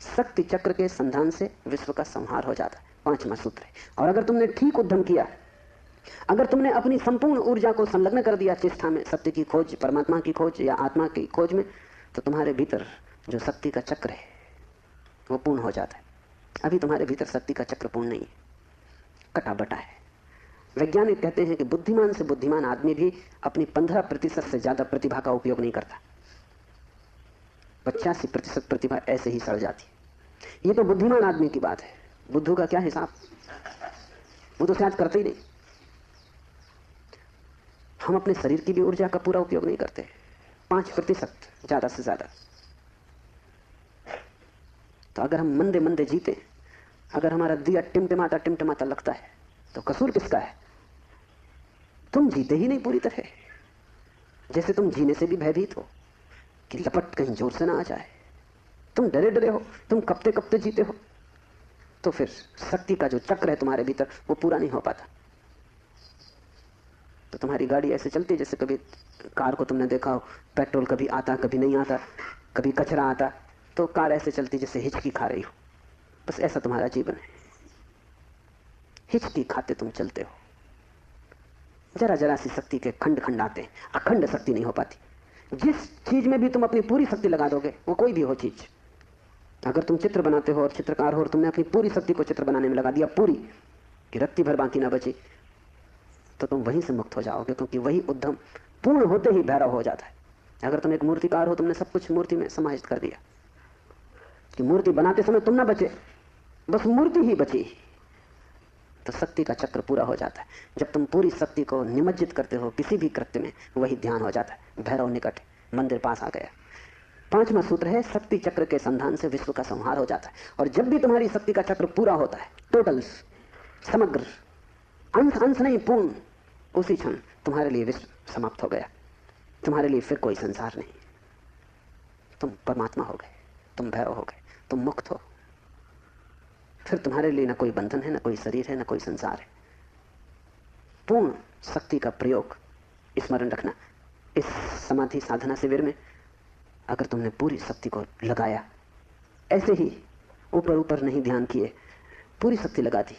शक्ति चक्र के संधान से विश्व का संहार हो जाता है, 5वां सूत्र है। और अगर तुमने ठीक उद्यम किया अगर तुमने अपनी संपूर्ण ऊर्जा को संलग्न कर दिया चेष्टा में, सत्य की खोज, परमात्मा की खोज या आत्मा की खोज में, तो तुम्हारे भीतर जो शक्ति का चक्र है वो पूर्ण हो जाता है। अभी तुम्हारे भीतर शक्ति का चक्र पूर्ण नहीं है, कटा बटा है। वैज्ञानिक कहते हैं कि बुद्धिमान से बुद्धिमान आदमी भी अपनी 15% से ज्यादा प्रतिभा का उपयोग नहीं करता। 85% प्रतिभा ऐसे ही सड़ जाती है। ये तो बुद्धिमान आदमी की बात है। बुद्धू का क्या हिसाब, वो तो शायद करते ही नहीं। हम अपने शरीर की भी ऊर्जा का पूरा उपयोग नहीं करते, 5% ज्यादा से ज्यादा। तो अगर हम मंदे मंदे जीते, अगर हमारा दिया टिमटिमाता टिमटिमाता लगता है, तो कसूर किसका है? तुम जीते ही नहीं पूरी तरह। जैसे तुम जीने से भी भयभीत हो कि लपट कहीं जोर से ना आ जाए, तुम डरे डरे हो, तुम कपते कपते जीते हो, तो फिर शक्ति का जो चक्र है तुम्हारे भीतर वो पूरा नहीं हो पाता। तो तुम्हारी गाड़ी ऐसे चलती है जैसे, कभी कार को तुमने देखा हो, पेट्रोल कभी आता कभी नहीं आता, कभी कचरा आता, तो कार ऐसे चलती जैसे हिचकी खा रही हो। बस ऐसा तुम्हारा जीवन है, हिचकी खाते तुम चलते हो। जरा जरा सी शक्ति के खंड खंड आते हैं, अखंड शक्ति नहीं हो पाती। जिस चीज में भी तुम अपनी पूरी शक्ति लगा दोगे, वो कोई भी हो चीज, अगर तुम चित्र बनाते हो और चित्रकार हो और तुमने अपनी पूरी शक्ति को चित्र बनाने में लगा दिया, पूरी कि रत्ती भर बाकी ना बची, तो तुम वहीं से मुक्त हो जाओगे, क्योंकि वही उद्यम पूर्ण होते ही भैरव हो जाता है। अगर तुम एक मूर्तिकार हो, तुमने सब कुछ मूर्ति में समाहित कर दिया कि मूर्ति बनाते समय तुम ना बचे, बस मूर्ति ही बची, तो शक्ति का चक्र पूरा हो जाता है। जब तुम पूरी शक्ति को निमज्जित करते हो किसी भी कृत्य में, वही ध्यान हो जाता है। भैरव निकट, मंदिर पास आ गया। 5वां सूत्र है, शक्ति चक्र के संधान से विश्व का संहार हो जाता है। और जब भी तुम्हारी शक्ति का चक्र पूरा होता है, टोटल, समग्र, अंश अंश नहीं, पूर्ण, उसी क्षण तुम्हारे लिए विश्व समाप्त हो गया। तुम्हारे लिए फिर कोई संसार नहीं, तुम परमात्मा हो गए, तुम भैरव हो गए, तुम मुक्त हो। फिर तुम्हारे लिए न कोई बंधन है, न कोई शरीर है, न कोई संसार है। पूर्ण शक्ति का प्रयोग स्मरण रखना। इस समाधि साधना शिविर में अगर तुमने पूरी शक्ति को लगाया, ऐसे ही ऊपर ऊपर नहीं ध्यान किए, पूरी शक्ति लगा दी,